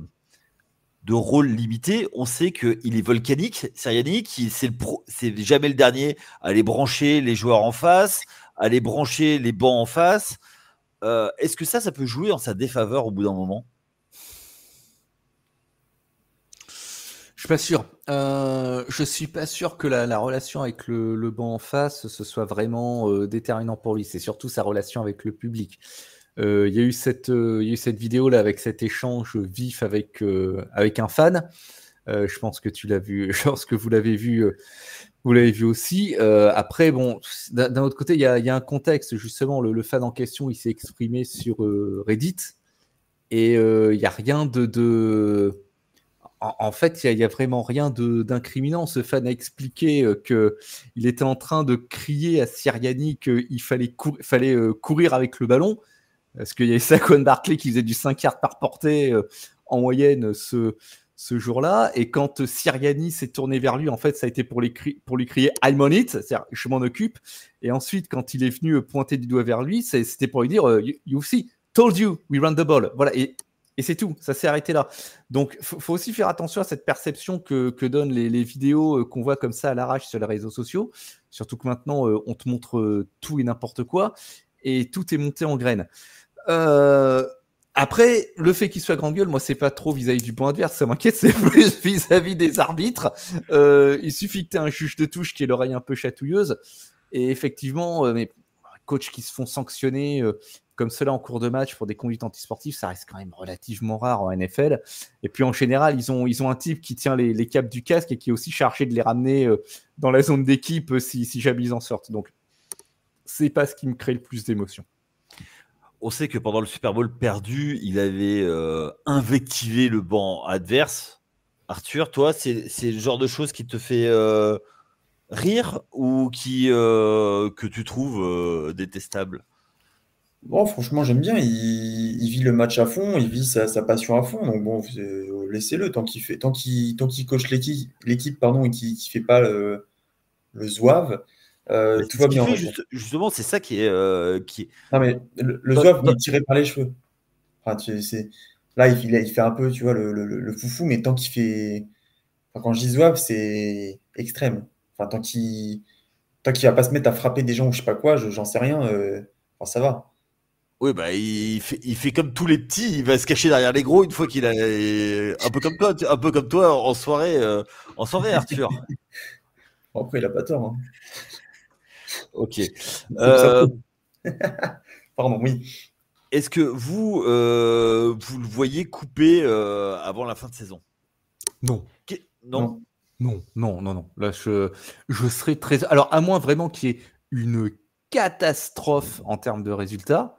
rôle limité. On sait qu'il est volcanique, Sirianni, c'est jamais le dernier à aller brancher les joueurs en face, à aller brancher les bancs en face. Est-ce que ça peut jouer en sa défaveur au bout d'un moment? Je suis pas sûr. Je suis pas sûr que la relation avec le banc en face ce soit vraiment déterminant pour lui. C'est surtout sa relation avec le public. Il y a eu cette vidéo là avec cet échange vif avec un fan. Je pense que tu l'as vu. Je pense que vous l'avez vu. Vous l'avez vu aussi. Après, bon, d'un autre côté, il y a un contexte. Justement, le fan en question, il s'est exprimé sur Reddit et il y a rien de en fait, il y a vraiment rien d'incriminant. Ce fan a expliqué qu'il était en train de crier à Sirianni qu'il fallait courir avec le ballon. Parce qu'il y avait Saquon Barkley qui faisait du 5 yards par portée en moyenne ce jour-là. Et quand Sirianni s'est tourné vers lui, en fait, ça a été pour lui crier « I'm on it », c'est-à-dire « je m'en occupe ». Et ensuite, quand il est venu pointer du doigt vers lui, c'était pour lui dire « You see, told you, we run the ball ». Voilà, et c'est tout, ça s'est arrêté là. Donc, il faut aussi faire attention à cette perception que donnent les vidéos qu'on voit comme ça à l'arrache sur les réseaux sociaux. Surtout que maintenant, on te montre tout et n'importe quoi. Et tout est monté en graines. Après, le fait qu'il soit grand gueule, moi, c'est pas trop vis-à-vis du banc adverse. Ça m'inquiète, c'est plus vis-à-vis des arbitres. Il suffit que tu aies un juge de touche qui ait l'oreille un peu chatouilleuse. Et effectivement, mais coachs qui se font sanctionner comme cela en cours de match pour des conduites antisportives, ça reste quand même relativement rare en NFL. Et puis en général, ils ont un type qui tient les câbles du casque et qui est aussi chargé de les ramener dans la zone d'équipe si jamais ils en sortent. Donc, c'est pas ce qui me crée le plus d'émotion. On sait que pendant le Super Bowl perdu, il avait invectivé le banc adverse. Arthur, toi, c'est le genre de choses qui te fait rire ou que tu trouves détestable? Bon, franchement, j'aime bien. Il vit le match à fond, il vit sa passion à fond. Donc bon, laissez-le tant qu'il coach l'équipe, pardon, et qu'il fait pas le zouave. Tout va bien. Justement, c'est ça qui est. Non, mais le zouave, il est tiré par les cheveux. Enfin, là, il fait un peu, tu vois, le foufou, mais tant qu'il fait. Enfin, quand je dis zouave, c'est extrême. Enfin, tant qu'il va pas se mettre à frapper des gens ou je sais pas quoi, j'en sais rien. Enfin, ça va. Oui, bah, il fait comme tous les petits, il va se cacher derrière les gros une fois qu'il a. Un peu comme toi en soirée, Arthur. Bon, après, il a pas tort. Hein. Ok. Pardon, oui. Est-ce que vous le voyez couper avant la fin de saison? Non. Non. Non. Là, je serais très. Alors, à moins vraiment qu'il y ait une catastrophe en termes de résultats,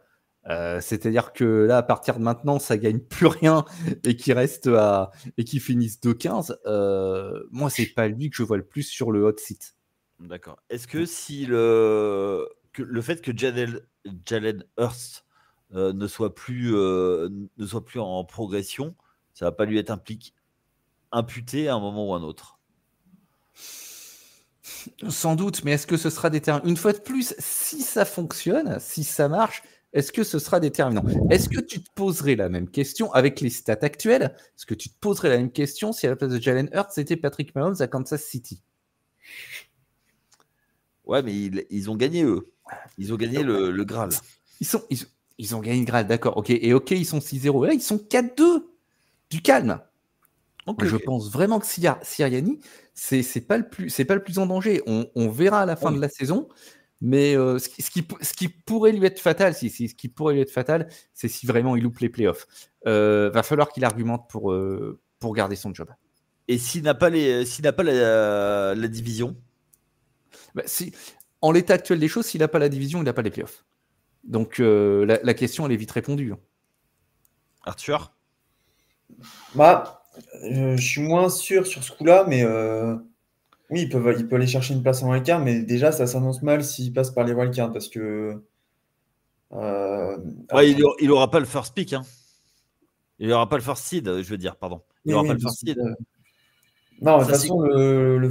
c'est-à-dire que là, à partir de maintenant, ça gagne plus rien et qu'ils finissent 2-15. Moi, c'est pas lui que je vois le plus sur le hot seat. D'accord. Est-ce que si le fait que Jalen Hurts ne soit plus en progression, ça va pas lui être imputé à un moment ou à un autre. Sans doute, mais est-ce que ce sera déterminant? Une fois de plus, si ça fonctionne, si ça marche, est-ce que ce sera déterminant? Est-ce que tu te poserais la même question avec les stats actuelles? Est-ce que tu te poserais la même question si à la place de Jalen Hurts, c'était Patrick Mahomes à Kansas City? Ouais, mais ils ont gagné, eux. Ils ont gagné le Graal. Ils ont gagné le Graal, d'accord. Ok, et ok, ils sont 6-0. Et là, ils sont 4-2. Du calme. Okay, je pense vraiment que Sirianni, c'est pas le plus en danger. On verra à la fin de la saison. Mais ce qui pourrait lui être fatal, ce qui pourrait lui être fatal, c'est si vraiment il loupe les playoffs. Va falloir qu'il argumente pour garder son job. Et s'il n'a pas la division, en l'état actuel des choses, s'il n'a pas la division, il n'a pas les playoffs. Donc la question, elle est vite répondue. Arthur? Je suis moins sûr sur ce coup-là, mais oui, il peut aller chercher une place en wildcard, mais déjà, ça s'annonce mal s'il passe par les wildcards parce que. Il n'aura pas le first pick. Hein. Il n'aura pas le first seed, je veux dire, pardon. Il n'aura pas le first seed. Non, de toute façon, le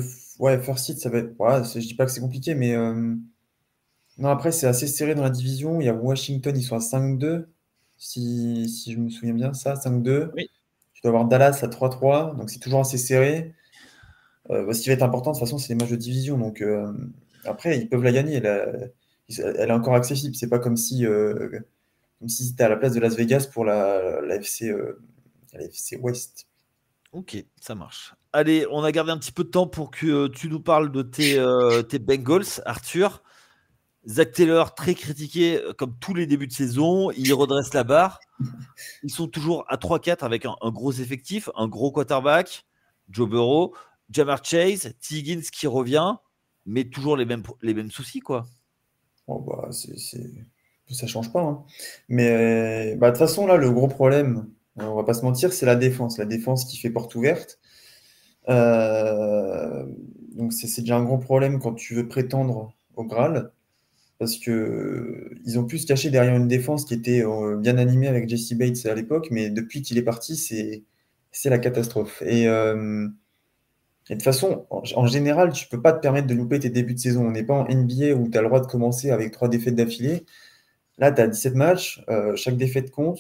first seed, ça va être. Ouais, je dis pas que c'est compliqué, mais. Non, après, c'est assez serré dans la division. Il y a Washington, ils sont à 5-2, si je me souviens bien, ça, 5-2. Oui. Tu dois avoir Dallas à 3-3, donc c'est toujours assez serré. Ce qui va être important, de toute façon, c'est les matchs de division. Donc, après, ils peuvent la gagner. Elle est encore accessible. C'est pas comme si c'était à la place de Las Vegas pour la FC West. Ok, ça marche. Allez, on a gardé un petit peu de temps pour que tu nous parles de tes Bengals, Arthur. Zach Taylor, très critiqué comme tous les débuts de saison. Il redresse la barre. Ils sont toujours à 3-4 avec un gros effectif, un gros quarterback, Joe Burrow, Ja'Marr Chase, T. Higgins qui revient, mais toujours les mêmes soucis, quoi. Bon, ça change pas. Hein. Mais de toute façon, là, le gros problème, on va pas se mentir, c'est la défense. La défense qui fait porte ouverte. Donc, c'est déjà un gros problème quand tu veux prétendre au Graal. Parce qu'ils ont pu se cacher derrière une défense qui était bien animée avec Jesse Bates à l'époque, mais depuis qu'il est parti, c'est la catastrophe. Et de toute façon, en général, tu peux pas te permettre de louper tes débuts de saison. On n'est pas en NBA où tu as le droit de commencer avec 3 défaites d'affilée. Là, tu as 17 matchs, chaque défaite compte.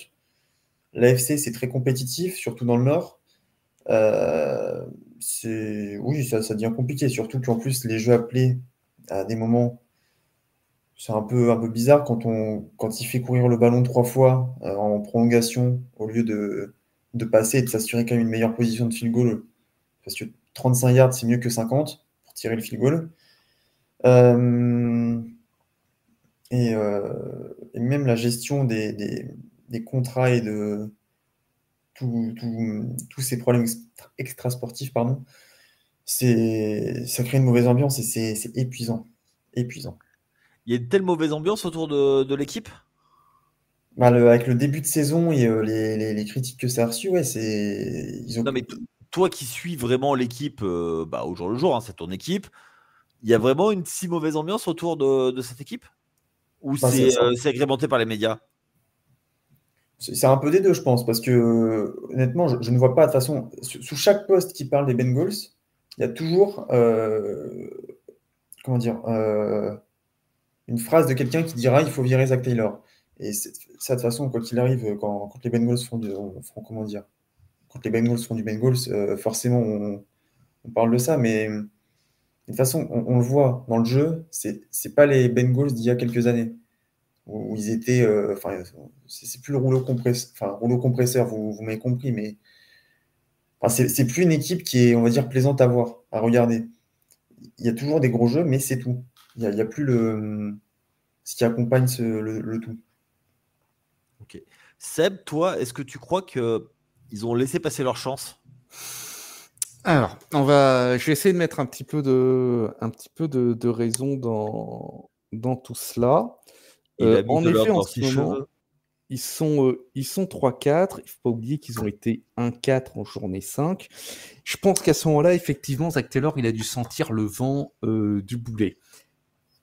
L'AFC, c'est très compétitif, surtout dans le Nord. Oui, ça devient compliqué, surtout qu'en plus, les jeux appelés à des moments. C'est un peu bizarre quand il fait courir le ballon 3 fois en prolongation au lieu de passer et de s'assurer quand même une meilleure position de field goal. Parce que 35 yards, c'est mieux que 50 pour tirer le field goal. Et même la gestion des contrats et de tous ces problèmes extrasportifs, pardon, ça crée une mauvaise ambiance et c'est épuisant. Épuisant. Il y a une telle mauvaise ambiance autour de l'équipe? Avec le début de saison et les critiques que ça a reçues, ouais, Non, mais toi qui suis vraiment l'équipe au jour le jour, hein, c'est ton équipe, il y a vraiment une si mauvaise ambiance autour de cette équipe? Ou c'est agrémenté par les médias? C'est un peu des deux, je pense, parce que honnêtement, je ne vois pas de toute façon. Sous chaque poste qui parle des Bengals, il y a toujours une phrase de quelqu'un qui dira il faut virer Zach Taylor. Et ça, de toute façon, quoi qu'il arrive, quand les Bengals font du Bengals, forcément, on parle de ça. Mais de toute façon, on le voit dans le jeu, c'est pas les Bengals d'il y a quelques années où ils étaient. C'est plus le rouleau compresseur, vous m'avez compris, mais c'est plus une équipe qui est, on va dire, plaisante à voir, à regarder. Il y a toujours des gros jeux, mais c'est tout. Il n'y a plus ce qui accompagne le tout. Ok. Seb, toi, est-ce que tu crois qu'ils ont laissé passer leur chance? Alors, je vais essayer de mettre un petit peu de raison dans tout cela. En effet, en ce moment, ils sont 3-4. Il ne faut pas oublier qu'ils ont été 1-4 en journée 5. Je pense qu'à ce moment-là, effectivement, Zach Taylor, il a dû sentir le vent du boulet.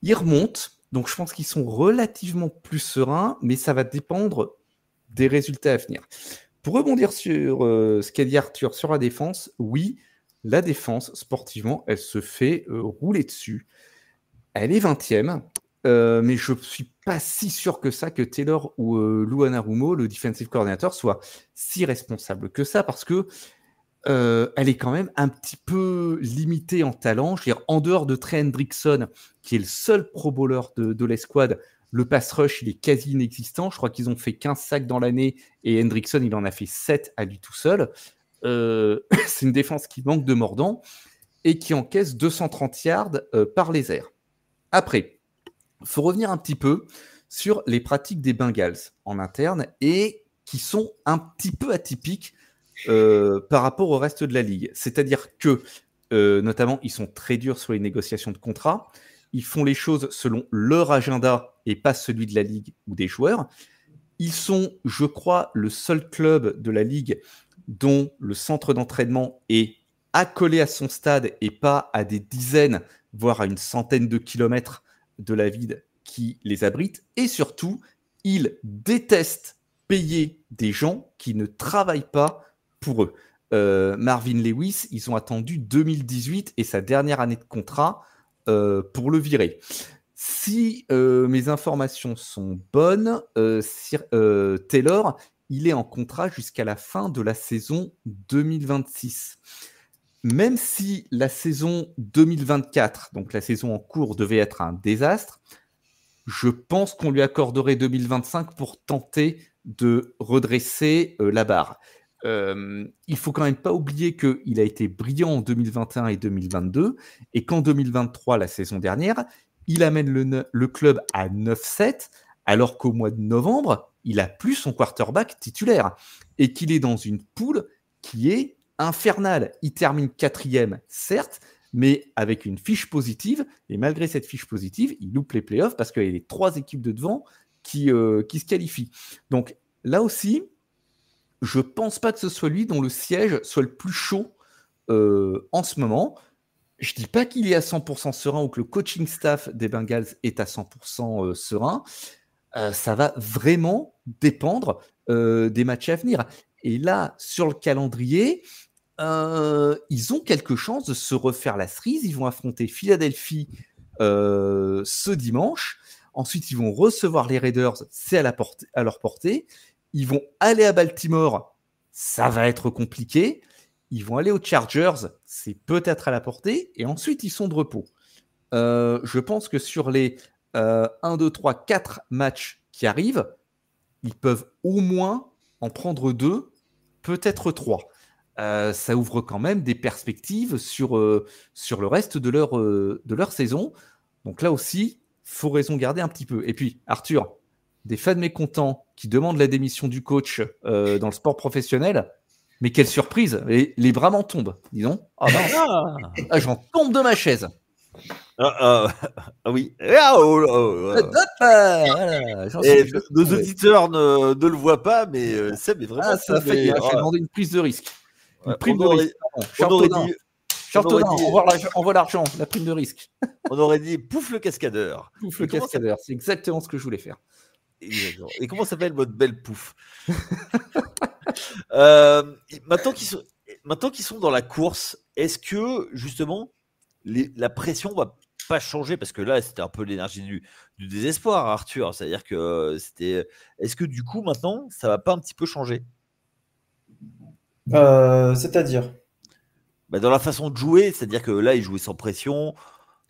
Il remonte. Donc, je pense qu'ils sont relativement plus sereins, mais ça va dépendre des résultats à venir. Pour rebondir sur ce qu'a dit Arthur sur la défense, oui, la défense, sportivement, elle se fait rouler dessus. Elle est 20e, mais je ne suis pas si sûr que ça, que Taylor ou Lou Anarumo, le defensive coordinator, soit si responsable que ça, parce que elle est quand même un petit peu limitée en talent. Je veux dire, en dehors de Trey Hendrickson, qui est le seul pro bowler de l'escouade, le pass rush, il est quasi inexistant. Je crois qu'ils ont fait 15 sacs dans l'année et Hendrickson, il en a fait 7 à lui tout seul. C'est une défense qui manque de mordant et qui encaisse 230 yards par les airs. Après, il faut revenir un petit peu sur les pratiques des Bengals en interne et qui sont un petit peu atypiques par rapport au reste de la ligue. C'est-à-dire que, notamment, ils sont très durs sur les négociations de contrats. Ils font les choses selon leur agenda et pas celui de la ligue ou des joueurs. Ils sont, je crois, le seul club de la ligue dont le centre d'entraînement est accolé à son stade et pas à des dizaines, voire à une centaine de kilomètres de la ville qui les abrite. Et surtout, ils détestent payer des gens qui ne travaillent pas pour eux. Marvin Lewis, ils ont attendu 2018 et sa dernière année de contrat pour le virer. Si mes informations sont bonnes, Taylor, il est en contrat jusqu'à la fin de la saison 2026. Même si la saison 2024, donc la saison en cours, devait être un désastre, je pense qu'on lui accorderait 2025 pour tenter de redresser la barre. Il faut quand même pas oublier qu'il a été brillant en 2021 et 2022 et qu'en 2023, la saison dernière, il amène le club à 9-7 alors qu'au mois de novembre, il a plus son quarterback titulaire et qu'il est dans une poule qui est infernale. Il termine 4e, certes, mais avec une fiche positive et malgré cette fiche positive, il loupe les playoffs parce qu'il y a les 3 équipes de devant qui se qualifient. Donc là aussi, je ne pense pas que ce soit lui dont le siège soit le plus chaud en ce moment. Je ne dis pas qu'il est à 100% serein ou que le coaching staff des Bengals est à 100% serein. Ça va vraiment dépendre des matchs à venir. Et là, sur le calendrier, ils ont quelques chances de se refaire la cerise. Ils vont affronter Philadelphie ce dimanche. Ensuite, ils vont recevoir les Raiders. C'est à leur portée. Ils vont aller à Baltimore, ça va être compliqué. Ils vont aller aux Chargers, c'est peut-être à la portée. Et ensuite, ils sont de repos. Je pense que sur les 1, 2, 3, 4 matchs qui arrivent, ils peuvent au moins en prendre 2, peut-être 3. Ça ouvre quand même des perspectives sur le reste de leur saison. Donc là aussi, il faut raison garder un petit peu. Et puis, Arthur, des fans mécontents qui demandent la démission du coach dans le sport professionnel, mais quelle surprise, les bras m'en tombent, disons. J'en tombe de ma chaise. Oui. Nos auditeurs ne le voient pas, mais Seb est vraiment. Ça fait j'ai demandé une prise de risque. Une prime de risque. Envoie l'argent, la prime de risque. On aurait dit pouf le cascadeur. Pouf le cascadeur, c'est exactement ce que je voulais faire. Et comment s'appelle votre belle pouf? Maintenant qu'ils sont dans la course, est-ce que justement la pression va pas changer? Parce que là, c'était un peu l'énergie du désespoir, Arthur. C'est-à-dire que c'était. Est-ce que du coup, maintenant, ça va pas un petit peu changer? C'est-à-dire? Dans la façon de jouer, c'est-à-dire que là, ils jouaient sans pression.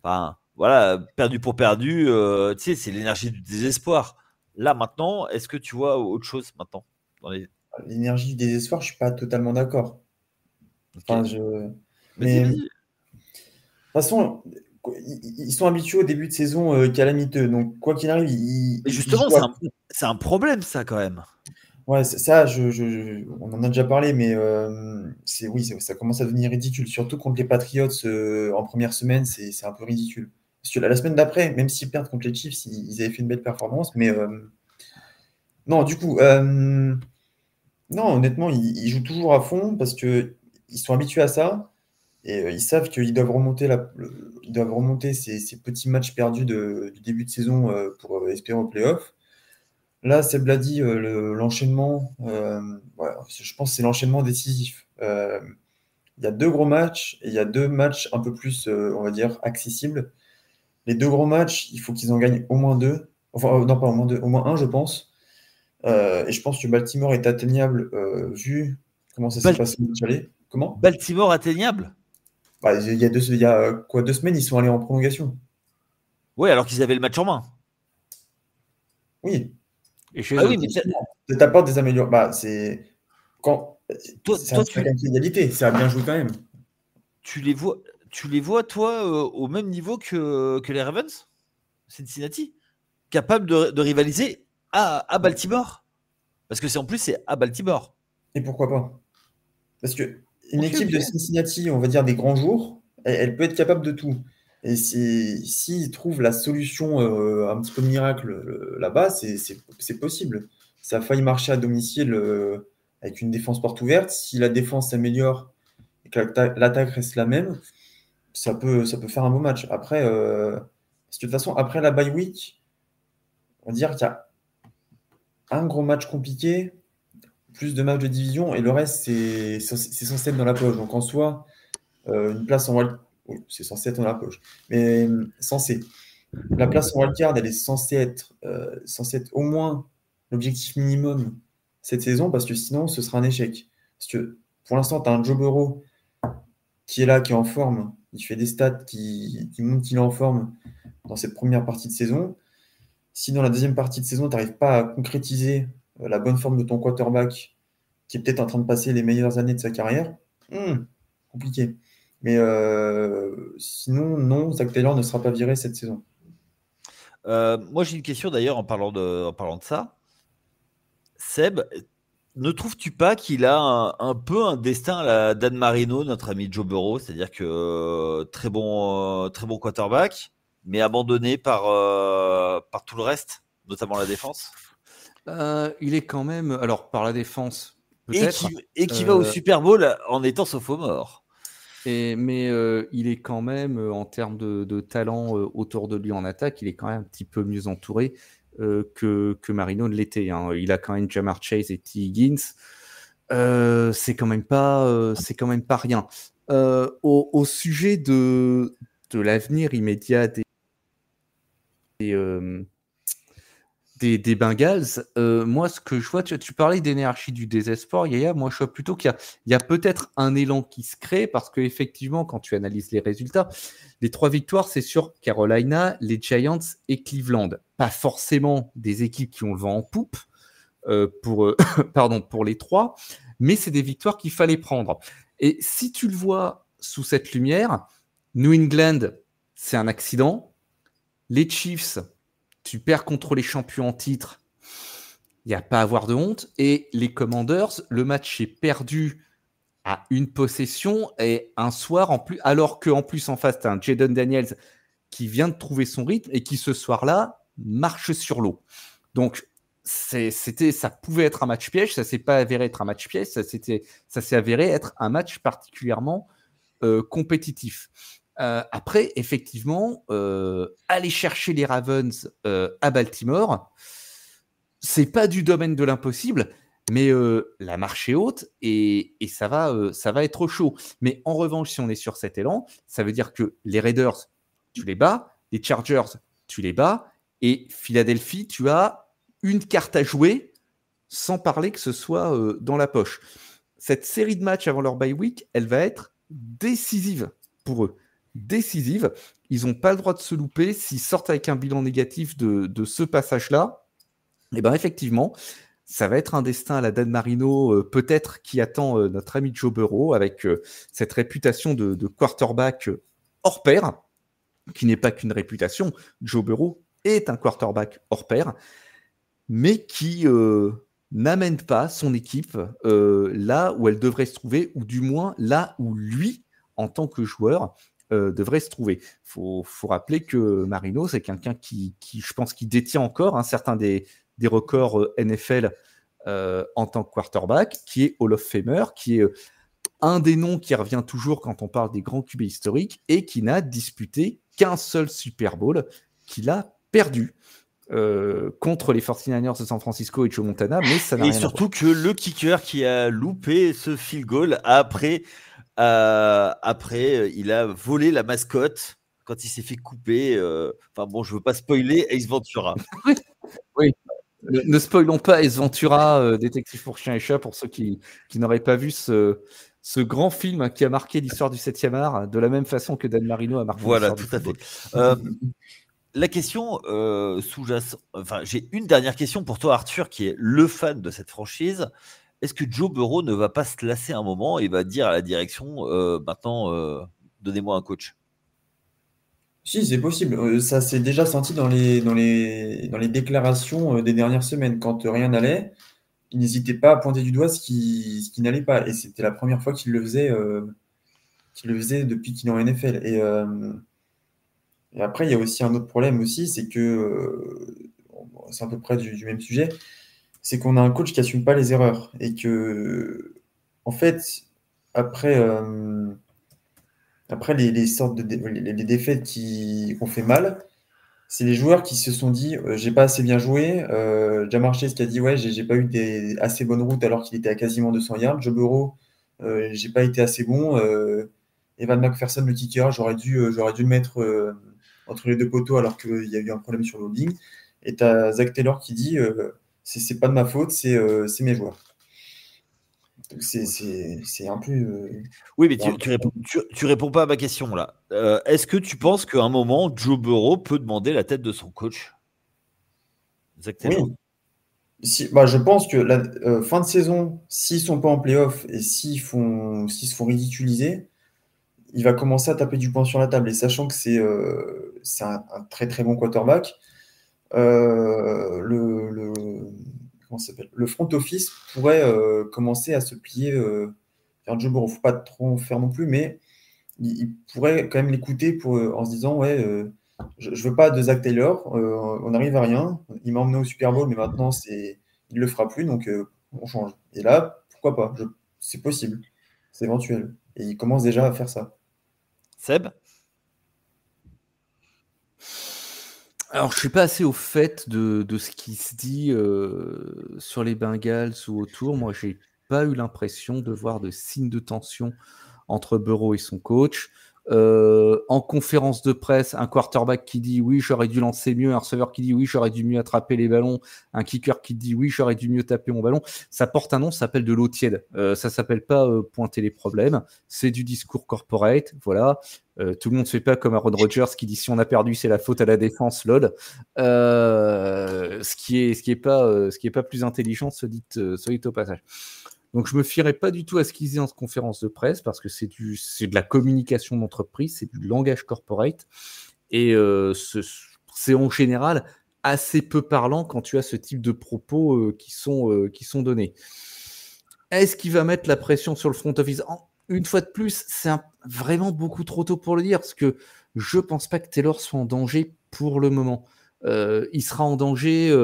Enfin, voilà, perdu pour perdu. Tu sais, c'est l'énergie du désespoir. Là, maintenant, est-ce que tu vois autre chose maintenant L'énergie du désespoir, je ne suis pas totalement d'accord. Okay. Enfin, Mais de toute façon, ils sont habitués au début de saison calamiteux. Donc, quoi qu'il arrive, Mais justement, c'est un problème, ça, quand même. Ouais, ça, on en a déjà parlé, mais ça commence à devenir ridicule. Surtout contre les Patriots en première semaine, c'est un peu ridicule. Parce que la semaine d'après, même s'ils perdent contre les Chiefs, ils avaient fait une belle performance. Mais non, du coup, non, honnêtement, ils jouent toujours à fond parce qu'ils sont habitués à ça. Et ils savent qu'ils doivent remonter, ils doivent remonter ces petits matchs perdus du début de saison pour espérer au playoff. Là, Seb l'a dit, l'enchaînement, voilà, je pense que c'est l'enchaînement décisif. Il y a 2 gros matchs et il y a 2 matchs un peu plus, on va dire, accessibles. Les 2 gros matchs, il faut qu'ils en gagnent au moins 2. Enfin, non, pas au moins 2, au moins 1, je pense. Et je pense que Baltimore est atteignable vu comment ça s'est passé au match aller. Comment? Baltimore atteignable? Bah, il y a quoi, 2 semaines, ils sont allés en prolongation. Oui, alors qu'ils avaient le match en main. Oui. Et chez Ah eux. oui, mais T'apportes des améliorations. Bah, c'est quand toi, c'est un tu, d'égalité, ça a bien joué quand même. tu les vois, toi, au même niveau que les Ravens, Cincinnati, capable de rivaliser à Baltimore. Parce que en plus, c'est à Baltimore. Et pourquoi pas? Parce que une Ok, équipe ok. de Cincinnati, on va dire des grands jours, elle peut être capable de tout. Et s'ils trouvent la solution un petit peu miracle là-bas, c'est possible. Ça a failli marcher à domicile avec une défense porte ouverte. Si la défense s'améliore et que l'attaque reste la même, ça peut faire un beau match. Après, parce que de toute façon, après la bye week, on va dire qu'il y a un gros match compliqué, plus de matchs de division, et le reste, c'est censé être dans la poche. Donc en soi, une place en wild, oui, c'est censé être dans la poche, mais censé. La place en wildcard, elle est censée être au moins l'objectif minimum cette saison, parce que sinon, ce sera un échec. Parce que pour l'instant, tu as un Joe Burrow qui est là, qui est en forme, il fait des stats qui montrent qu'il est en forme dans cette première partie de saison. Si dans la deuxième partie de saison, tu n'arrives pas à concrétiser la bonne forme de ton quarterback, qui est peut-être en train de passer les meilleures années de sa carrière, compliqué. Mais sinon, non, Zach Taylor ne sera pas viré cette saison. Moi, j'ai une question d'ailleurs en parlant de ça. Seb, ne trouves-tu pas qu'il a un peu un destin à la Dan Marino, notre ami Joe Burrow, c'est-à-dire que très bon quarterback, mais abandonné par tout le reste, notamment la défense, Il est quand même, alors par la défense, et peut-être, qui va au Super Bowl en étant sophomore. mais il est quand même, en termes de talent autour de lui en attaque, il est quand même un petit peu mieux entouré que Marino ne l'était. Hein. Il a quand même Jamar Chase et T. Higgins. C'est quand même pas rien. Au sujet de l'avenir immédiat euh, des Bengals, moi, ce que je vois, tu parlais d'énergie du désespoir, Yaya, moi, je vois plutôt qu'il y a peut-être un élan qui se crée parce qu'effectivement, quand tu analyses les résultats, les 3 victoires, c'est sur Carolina, les Giants et Cleveland. Pas forcément des équipes qui ont le vent en poupe pour les 3, mais c'est des victoires qu'il fallait prendre. Et si tu le vois sous cette lumière, New England, c'est un accident. Les Chiefs, tu perds contre les champions en titre, il n'y a pas à avoir de honte. Et les Commanders, le match est perdu à une possession et un soir en plus, alors qu'en plus en face, tu as un Jaden Daniels qui vient de trouver son rythme et qui ce soir-là marche sur l'eau. Donc, ça pouvait être un match piège, ça s'est pas avéré être un match piège, ça s'est avéré être un match particulièrement compétitif. Après, effectivement, aller chercher les Ravens à Baltimore, c'est pas du domaine de l'impossible, mais la marche est haute et ça va être chaud. Mais en revanche, si on est sur cet élan, ça veut dire que les Raiders, tu les bats, les Chargers, tu les bats, et Philadelphie, tu as une carte à jouer, sans parler que ce soit dans la poche. Cette série de matchs avant leur bye week, elle va être décisive pour eux. Décisive. Ils n'ont pas le droit de se louper. S'ils sortent avec un bilan négatif de ce passage-là, et ben effectivement, ça va être un destin à la Dan Marino, peut-être qui attend notre ami Joe Burrow avec cette réputation de quarterback hors pair, qui n'est pas qu'une réputation. Joe Burrow est un quarterback hors pair, mais qui n'amène pas son équipe là où elle devrait se trouver, ou du moins là où lui, en tant que joueur, devrait se trouver. Faut rappeler que Marino, c'est quelqu'un qui, je pense, qui détient encore certains des records NFL en tant que quarterback, qui est Hall of Famer, qui est un des noms qui revient toujours quand on parle des grands QB historiques et qui n'a disputé qu'un seul Super Bowl qu'il a perdu contre les 49ers de San Francisco et Joe Montana, mais ça n'a Et rien à voir. surtout que le kicker qui a loupé ce field goal après, il a volé la mascotte quand il s'est fait couper. Enfin bon, je veux pas spoiler Ace Ventura. Oui. Ne spoilons pas Ace Ventura, Détective pour chien et chat, pour ceux qui n'auraient pas vu ce grand film qui a marqué l'histoire du 7e art, de la même façon que Dan Marino a marqué Voilà, l'histoire tout du à football. fait. La question sous-jacente, enfin, j'ai une dernière question pour toi, Arthur, qui est le fan de cette franchise. Est-ce que Joe Burrow ne va pas se lasser un moment et va dire à la direction maintenant, donnez-moi un coach? Si, c'est possible. Ça s'est déjà senti dans les déclarations des dernières semaines. Quand rien n'allait, il n'hésitait pas à pointer du doigt ce qui n'allait pas. Et c'était la première fois qu'il le faisait depuis qu'il est en NFL. Et après, il y a aussi un autre problème aussi, c'est que c'est à peu près du même sujet, c'est qu'on a un coach qui assume pas les erreurs. Et que, en fait, après, après les sortes les défaites qui ont fait mal, c'est les joueurs qui se sont dit j'ai pas assez bien joué. Jamar Chase qui a dit ouais, j'ai pas eu des assez bonnes routes alors qu'il était à quasiment 200 yards. Joe Burrow, j'ai pas été assez bon. Evan McPherson, le kicker, j'aurais dû le mettre entre les deux poteaux alors qu'il y a eu un problème sur le holding. Et tu as Zach Taylor qui dit c'est pas de ma faute, c'est mes joueurs. Donc c'est un peu. Oui, mais c'est un peu- tu réponds pas à ma question là. Est-ce que tu penses qu'à un moment, Joe Burrow peut demander la tête de son coach, Zach Taylor? Oui. Je pense que la fin de saison, s'ils sont pas en playoff et s'ils se font ridiculiser, il va commencer à taper du poing sur la table. Et sachant que c'est un très très bon quarterback, comment ça s'appelle? Le front office pourrait commencer à se plier vers Joe Burrow. Faut pas trop en faire non plus, mais il pourrait quand même l'écouter en se disant ouais, je veux pas de Zach Taylor, on n'arrive à rien. Il m'a emmené au Super Bowl, mais maintenant il le fera plus, donc on change. Et là, pourquoi pas? C'est possible, c'est éventuel. Et il commence déjà à faire ça. Seb? Alors, je suis pas assez au fait de ce qui se dit sur les Bengals ou autour. Moi, j'ai pas eu l'impression de voir de signes de tension entre Burrow et son coach. En conférence de presse, un quarterback qui dit oui, j'aurais dû lancer mieux, un receveur qui dit oui, j'aurais dû mieux attraper les ballons, un kicker qui dit oui, j'aurais dû mieux taper mon ballon. Ça porte un nom, ça s'appelle de l'eau tiède. Ça s'appelle pas pointer les problèmes. C'est du discours corporate, voilà. Tout le monde ne fait pas comme Aaron Rodgers qui dit si on a perdu, c'est la faute à la défense, lol. Ce qui est pas plus intelligent, se dit au passage. Donc je me fierai pas du tout à ce qu'ils disent en conférence de presse parce que c'est de la communication d'entreprise, c'est du langage corporate et c'est en général assez peu parlant quand tu as ce type de propos qui sont donnés. Est-ce qu'il va mettre la pression sur le front office? Une fois de plus, c'est vraiment beaucoup trop tôt pour le dire parce que je pense pas que Taylor soit en danger pour le moment. Il sera en danger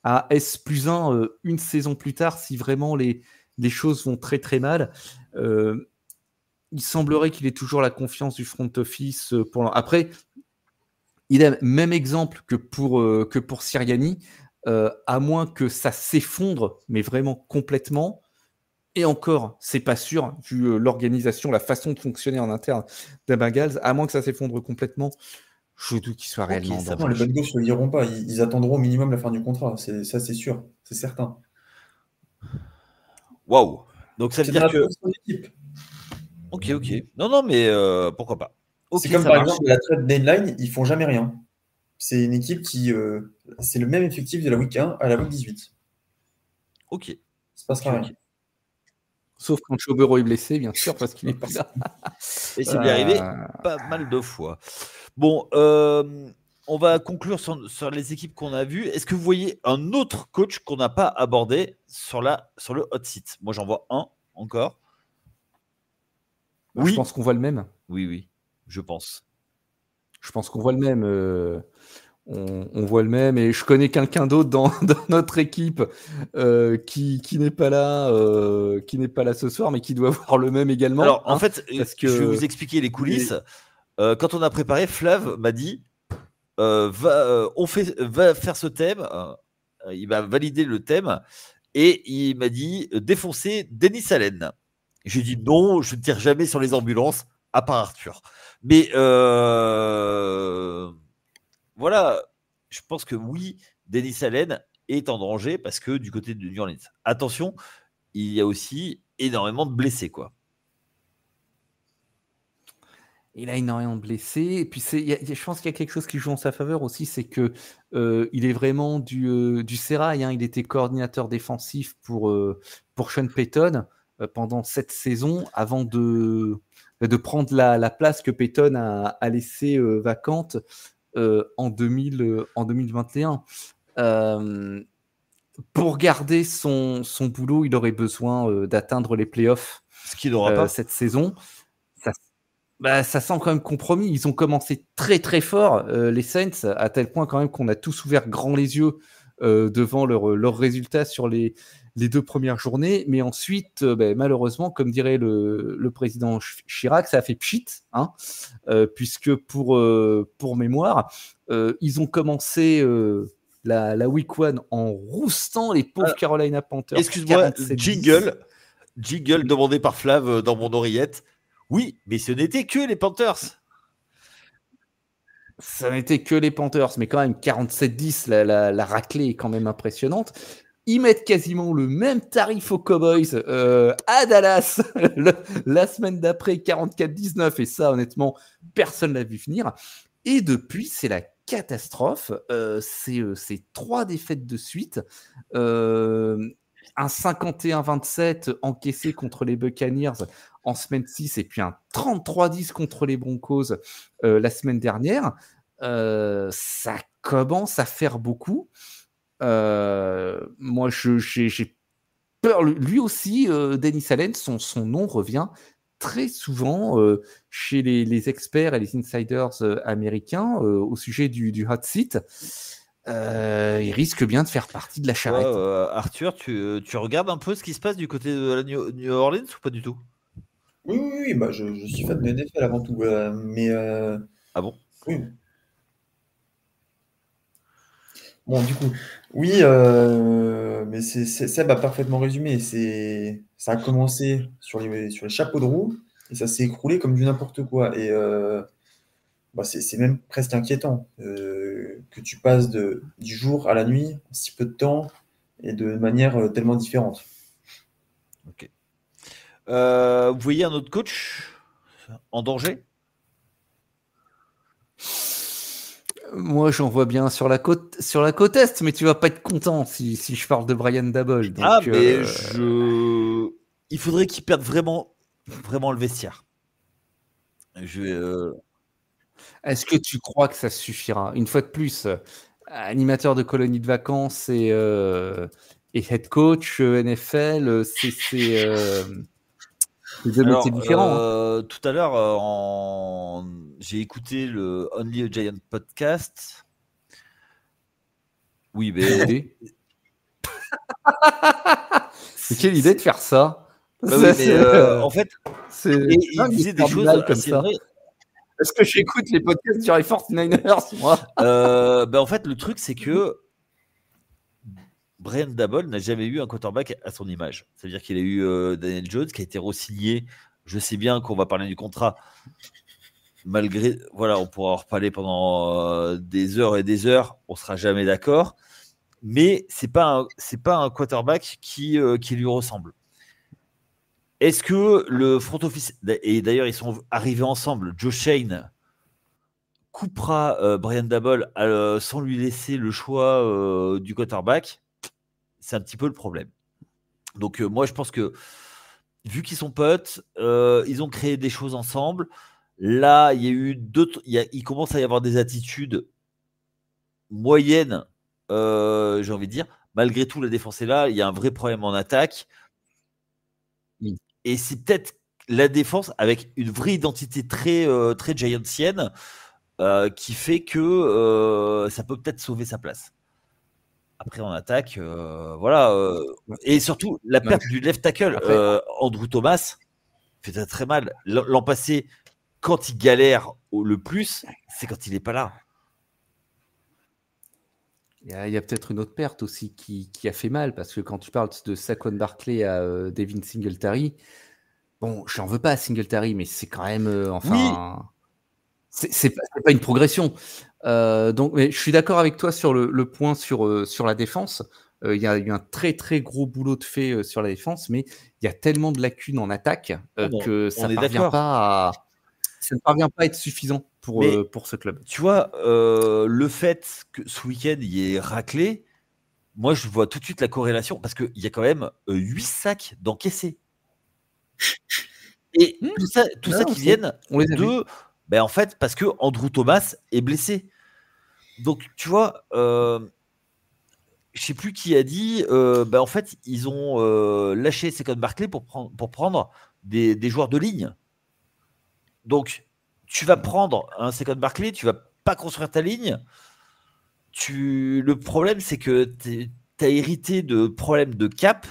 à S+1 une saison plus tard si vraiment les choses vont très très mal. Il semblerait qu'il ait toujours la confiance du front office. Après, il a le même exemple que pour Sirianni, à moins que ça s'effondre, mais vraiment complètement. Et encore, c'est pas sûr, vu l'organisation, la façon de fonctionner en interne des Bengals, à moins que ça s'effondre complètement, je doute qu'il soit réellement en ça Non, les danger. Bengals ne le diront pas. Ils attendront au minimum la fin du contrat. Ça, c'est sûr. C'est certain. Waouh! Donc ça veut C'est dans dire la que. tradition d'équipe. Ok, ok. Non, non, mais pourquoi pas. Ok, C'est comme ça par marche. exemple la trade deadline, ils font jamais rien. C'est une équipe c'est le même effectif de la week 1 à la week 18. Ok, Il se passera ok, rien. ok. Sauf quand Joe Burrow est blessé, bien sûr, parce qu'il n'est pas là. Et c'est bien arrivé pas mal de fois. Bon, on va conclure sur les équipes qu'on a vues. Est-ce que vous voyez un autre coach qu'on n'a pas abordé sur le hot seat? Moi, j'en vois un encore. Je pense qu'on voit le même. Oui, oui, je pense. Je pense qu'on voit le même. on voit le même. Et je connais quelqu'un d'autre dans notre équipe qui n'est pas là, ce soir, mais qui doit voir le même également. Alors, en fait, parce je vais que vous expliquer les coulisses. Quand on a préparé, Flav m'a dit va faire ce thème. Il m'a validé le thème et il m'a dit défoncer Denis Allen. J'ai dit non, je ne tire jamais sur les ambulances, à part Arthur. Mais voilà, je pense que oui, Denis Allen est en danger parce que du côté de New Orleans, attention, il y a aussi énormément de blessés, quoi. Il a énormément de blessés. Et puis, je pense qu'il y a quelque chose qui joue en sa faveur aussi, c'est que il est vraiment du sérail. Hein. Il était coordinateur défensif pour Sean Payton pendant 7 saisons avant de prendre la place que Payton a laissée vacante en 2021. Pour garder son boulot, il aurait besoin d'atteindre les playoffs Ce qu'il n'aura pas cette saison. Ça sent quand même compromis. Ils ont commencé très très fort, les Saints, à tel point quand même qu'on a tous ouvert grand les yeux devant leurs résultats sur les 2 premières journées. Mais ensuite, malheureusement, comme dirait le président Chirac, ça a fait pchit, hein, puisque pour mémoire, ils ont commencé la week 1 en roustant les pauvres Carolina Panthers. Excuse-moi, jingle demandé par Flav dans mon oreillette. Oui, mais ce n'était que les Panthers. Ça n'était que les Panthers, mais quand même 47-10, la raclée est quand même impressionnante. Ils mettent quasiment le même tarif aux Cowboys à Dallas la semaine d'après, 44-19, et ça, honnêtement, personne ne l'a vu venir. Et depuis, c'est la catastrophe. C'est 3 défaites de suite. Un 51-27 encaissé contre les Buccaneers en semaine 6 et puis un 33-10 contre les Broncos la semaine dernière. Ça commence à faire beaucoup. Moi, j'ai peur. Lui aussi, Denis Allen, son nom revient très souvent chez les experts et les insiders américains au sujet du hot seat. Il risque bien de faire partie de la charrette. Arthur, tu regardes un peu ce qui se passe du côté de la New Orleans ou pas du tout? Oui, bah, je suis fan de NFL avant tout. Mais Ah bon? oui. Bon, du coup, oui, mais Seb a parfaitement résumé. Ça a commencé sur les chapeaux de roue et ça s'est écroulé comme du n'importe quoi. Et c'est même presque inquiétant que tu passes du jour à la nuit en si peu de temps et de manière tellement différente. Ok. Vous voyez un autre coach en danger? Moi, j'en vois bien sur la côte est, mais tu vas pas être content si je parle de Brian Daboll. Donc, mais il faudrait qu'il perde vraiment le vestiaire. Est-ce que tu crois que ça suffira? Une fois de plus, animateur de colonie de vacances et head coach NFL, c'est deux métiers différents. Tout à l'heure, j'ai écouté le Only a Giant podcast. Oui, mais. C'est quelle idée de faire ça? Bah oui, mais en fait, il disait des choses comme ça. Est-ce que j'écoute les podcasts sur les 49ers, moi? En fait, le truc, c'est que Brian Daboll n'a jamais eu un quarterback à son image. C'est-à-dire qu'il a eu Daniel Jones qui a été re-signé. Je sais bien qu'on va parler du contrat. Malgré, voilà, on pourra en reparler pendant des heures et des heures. On sera jamais d'accord. Mais c'est pas un quarterback qui lui ressemble. Est-ce que le front office, et d'ailleurs ils sont arrivés ensemble, Joe Shane coupera Brian Daboll sans lui laisser le choix du quarterback? C'est un petit peu le problème. Donc moi je pense que vu qu'ils sont potes, ils ont créé des choses ensemble. Là il y a eu il commence à y avoir des attitudes moyennes, j'ai envie de dire. Malgré tout, la défense est là. Il y a un vrai problème en attaque. Et c'est peut-être la défense avec une vraie identité très, très giantienne qui fait que ça peut peut-être sauver sa place. Après, en attaque, voilà. Et surtout, la perte du left tackle, Andrew Thomas, fait très, très mal. L'an passé, quand il galère le plus, c'est quand il n'est pas là. Il y a peut-être une autre perte aussi qui a fait mal, parce que quand tu parles de Saquon Barkley à Devin Singletary, bon, j'en veux pas à Singletary, mais c'est quand même, c'est pas une progression. Donc, mais je suis d'accord avec toi sur le point sur la défense. Il y a eu un très très gros boulot de fait sur la défense, mais il y a tellement de lacunes en attaque que ça ne parvient pas à être suffisant pour ce club. Tu vois, le fait que ce week-end il y ait raclé, moi je vois tout de suite la corrélation parce qu'il y a quand même 8 sacs d'encaissés. Et tout ça qui viennent de. Ben en fait, parce que Andrew Thomas est blessé. Donc, tu vois, je sais plus qui a dit, en fait, ils ont lâché Saquon Barkley pour prendre des joueurs de ligne. Donc, tu vas prendre un Saquon Barkley, tu vas pas construire ta ligne. Le problème, c'est que tu as hérité de problèmes de cap.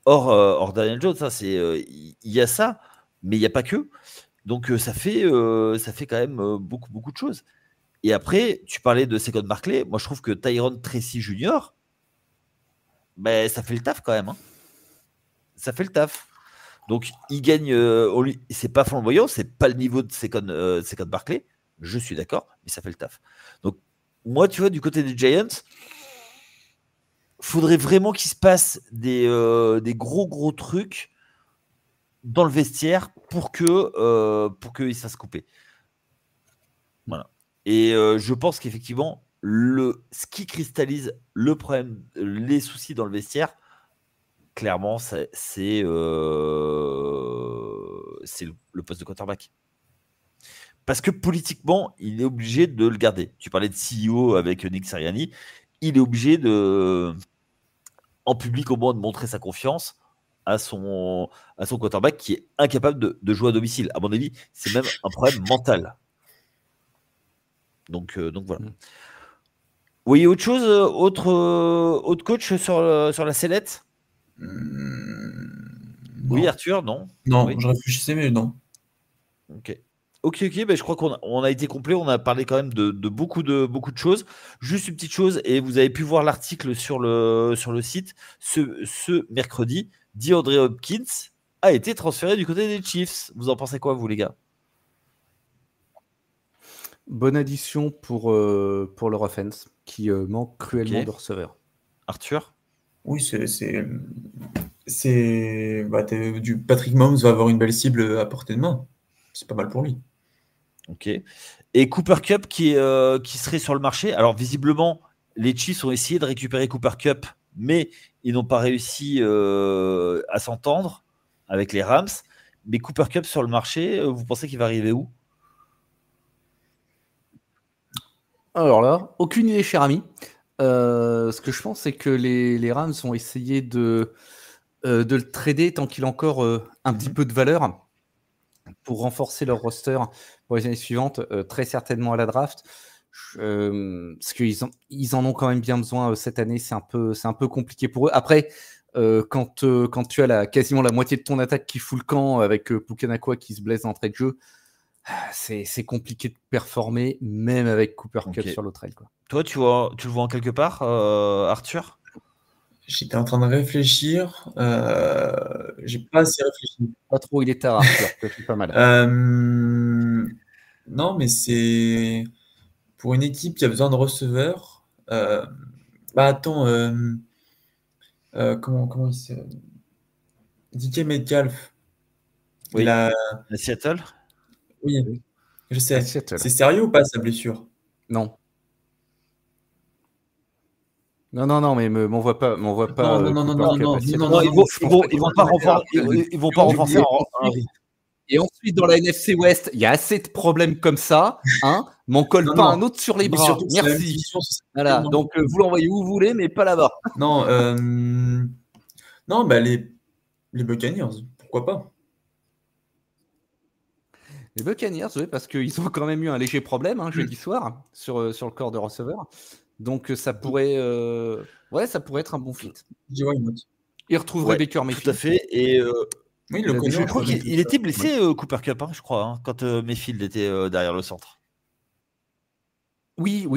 Or Daniel Jones, il y a ça, mais il n'y a pas que. Donc, ça fait quand même beaucoup de choses. Et après, tu parlais de Saquon Barkley. Moi, je trouve que Tyrone Tracy Jr., ça fait le taf quand même. Hein. Ça fait le taf. Donc, il gagne. C'est pas flamboyant, c'est pas le niveau de Saquon Barkley. Je suis d'accord, mais ça fait le taf. Donc, moi, tu vois, du côté des Giants, faudrait vraiment qu'il se passe des gros trucs dans le vestiaire pour qu'ils se fassent couper. Voilà. Et je pense qu'effectivement, ce qui cristallise le problème, les soucis dans le vestiaire, clairement, c'est le poste de quarterback. Parce que politiquement, il est obligé de le garder. Tu parlais de CEO avec Nick Sirianni. Il est obligé en public au moins, de montrer sa confiance à son quarterback qui est incapable de jouer à domicile. À mon avis, c'est même un problème mental. Donc voilà. Vous voyez autre chose, autre coach sur la sellette? Oui, Arthur, non? Non, oui. Je réfléchissais, mais non. Ok, je crois qu'on a été complet. On a parlé quand même de beaucoup de choses. Juste une petite chose, et vous avez pu voir l'article sur le site. Ce mercredi, DeAndre Hopkins a été transféré du côté des Chiefs. Vous en pensez quoi, vous, les gars? Bonne addition pour leur offense, qui manque cruellement de receveurs. Arthur? Oui, Patrick Mahomes va avoir une belle cible à portée de main. C'est pas mal pour lui. Ok. Et Cooper Kupp qui serait sur le marché. Alors visiblement, les Chiefs ont essayé de récupérer Cooper Kupp, mais ils n'ont pas réussi à s'entendre avec les Rams. Mais Cooper Kupp sur le marché, vous pensez qu'il va arriver où? Alors là, aucune idée, cher ami. Ce que je pense, c'est que les Rams ont essayé de le trader tant qu'il a encore un petit peu de valeur pour renforcer leur roster pour les années suivantes, très certainement à la draft. Parce qu'ils en ont quand même bien besoin cette année. C'est un peu compliqué pour eux. Après, quand tu as quasiment la moitié de ton attaque qui fout le camp avec Pukanakua qui se blesse d'entrée de jeu, c'est compliqué de performer, même avec Cooper Kupp sur l'autre aile. Toi, tu le vois en quelque part, Arthur? J'étais en train de réfléchir. J'ai pas assez réfléchi. Pas trop, il est tard, Arthur. C'est pas mal. Non, mais c'est pour une équipe qui a besoin de receveurs. Attends, comment il s'est. DK Metcalf. Oui. À Seattle? Oui, je sais. Seattle. C'est sérieux ou pas sa blessure? Non. Non, mais m'envoie pas. Non, ils vont pas renforcer. Et ensuite, dans la NFC West, il y a assez de problèmes comme ça. M'en colle pas un autre sur les bras. Merci. Voilà. Donc, vous l'envoyez où vous voulez, mais pas là-bas. Non, les Buccaneers, pourquoi pas? Les Buccaneers, oui, parce qu'ils ont quand même eu un léger problème jeudi soir sur le corps de receveur. Donc ça pourrait être un bon fit. Il retrouverait Baker Mayfield. Tout à fait. Et oui, le je crois qu'il était blessé, Cooper Kupp, je crois, quand Mayfield était derrière le centre. Oui,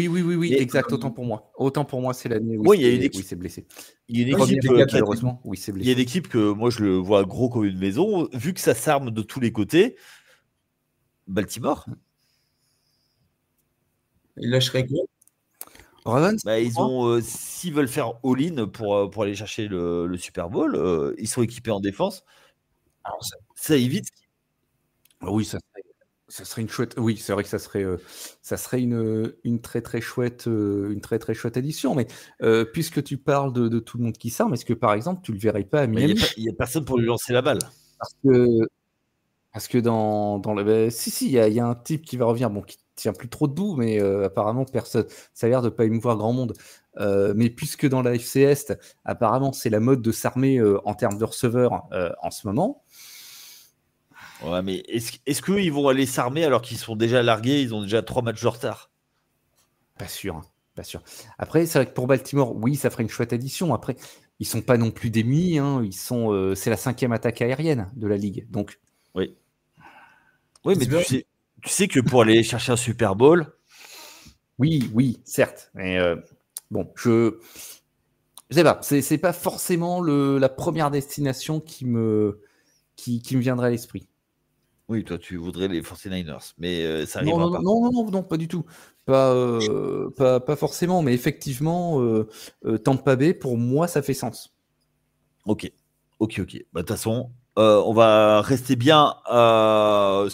exact. Autant pour moi, c'est l'année où il s'est blessé. Il y a une équipe, malheureusement, où il s'est blessé. Il y a une équipe que moi je le vois gros comme une maison, vu que ça s'arme de tous les côtés. Baltimore. Il lâcherait quoi? Ravens, ils ont, s'ils veulent faire all-in pour aller chercher le Super Bowl, ils sont équipés en défense. Alors ça évite. Oui, ça serait une chouette. Oui, c'est vrai que ça serait une très très chouette addition. Mais puisque tu parles de tout le monde qui s'arme, est-ce que par exemple tu le verrais pas à Miami? Il y a personne pour lui lancer la balle. Parce que dans le il y a un type qui va revenir, qui tient plus trop debout, mais apparemment personne, ça a l'air de pas émouvoir grand monde. Mais puisque dans la FC Est, apparemment c'est la mode de s'armer en termes de receveurs en ce moment. Ouais, mais est-ce qu'ils vont aller s'armer alors qu'ils sont déjà largués, ils ont déjà 3 matchs de retard? Pas sûr. Après, c'est vrai que pour Baltimore, oui, ça ferait une chouette addition. Après, ils sont pas non plus démunis. C'est la 5e attaque aérienne de la ligue, donc. Oui, mais tu sais que pour aller chercher un Super Bowl. Oui, certes. Mais je sais pas. C'est pas forcément la première destination qui me viendrait à l'esprit. Oui, toi, tu voudrais les 49ers, mais ça arrivera pas. Non, pas du tout. Pas forcément, mais effectivement, Tampa Bay, pour moi, ça fait sens. Ok. De toute façon, on va rester bien à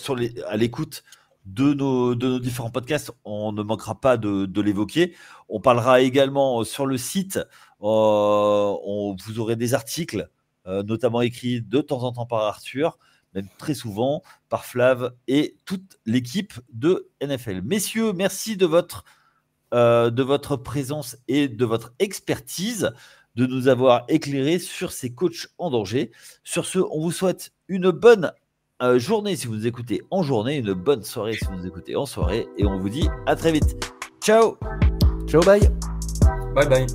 l'écoute de nos différents podcasts. On ne manquera pas de l'évoquer. On parlera également sur le site. Vous aurez des articles, notamment écrits de temps en temps par Arthur, même très souvent par Flav et toute l'équipe de NFL. Messieurs, merci de votre présence et de votre expertise, de nous avoir éclairé sur ces coachs en danger. Sur ce, on vous souhaite une bonne journée si vous nous écoutez en journée, une bonne soirée si vous nous écoutez en soirée, et on vous dit à très vite. Ciao. Ciao, bye. Bye.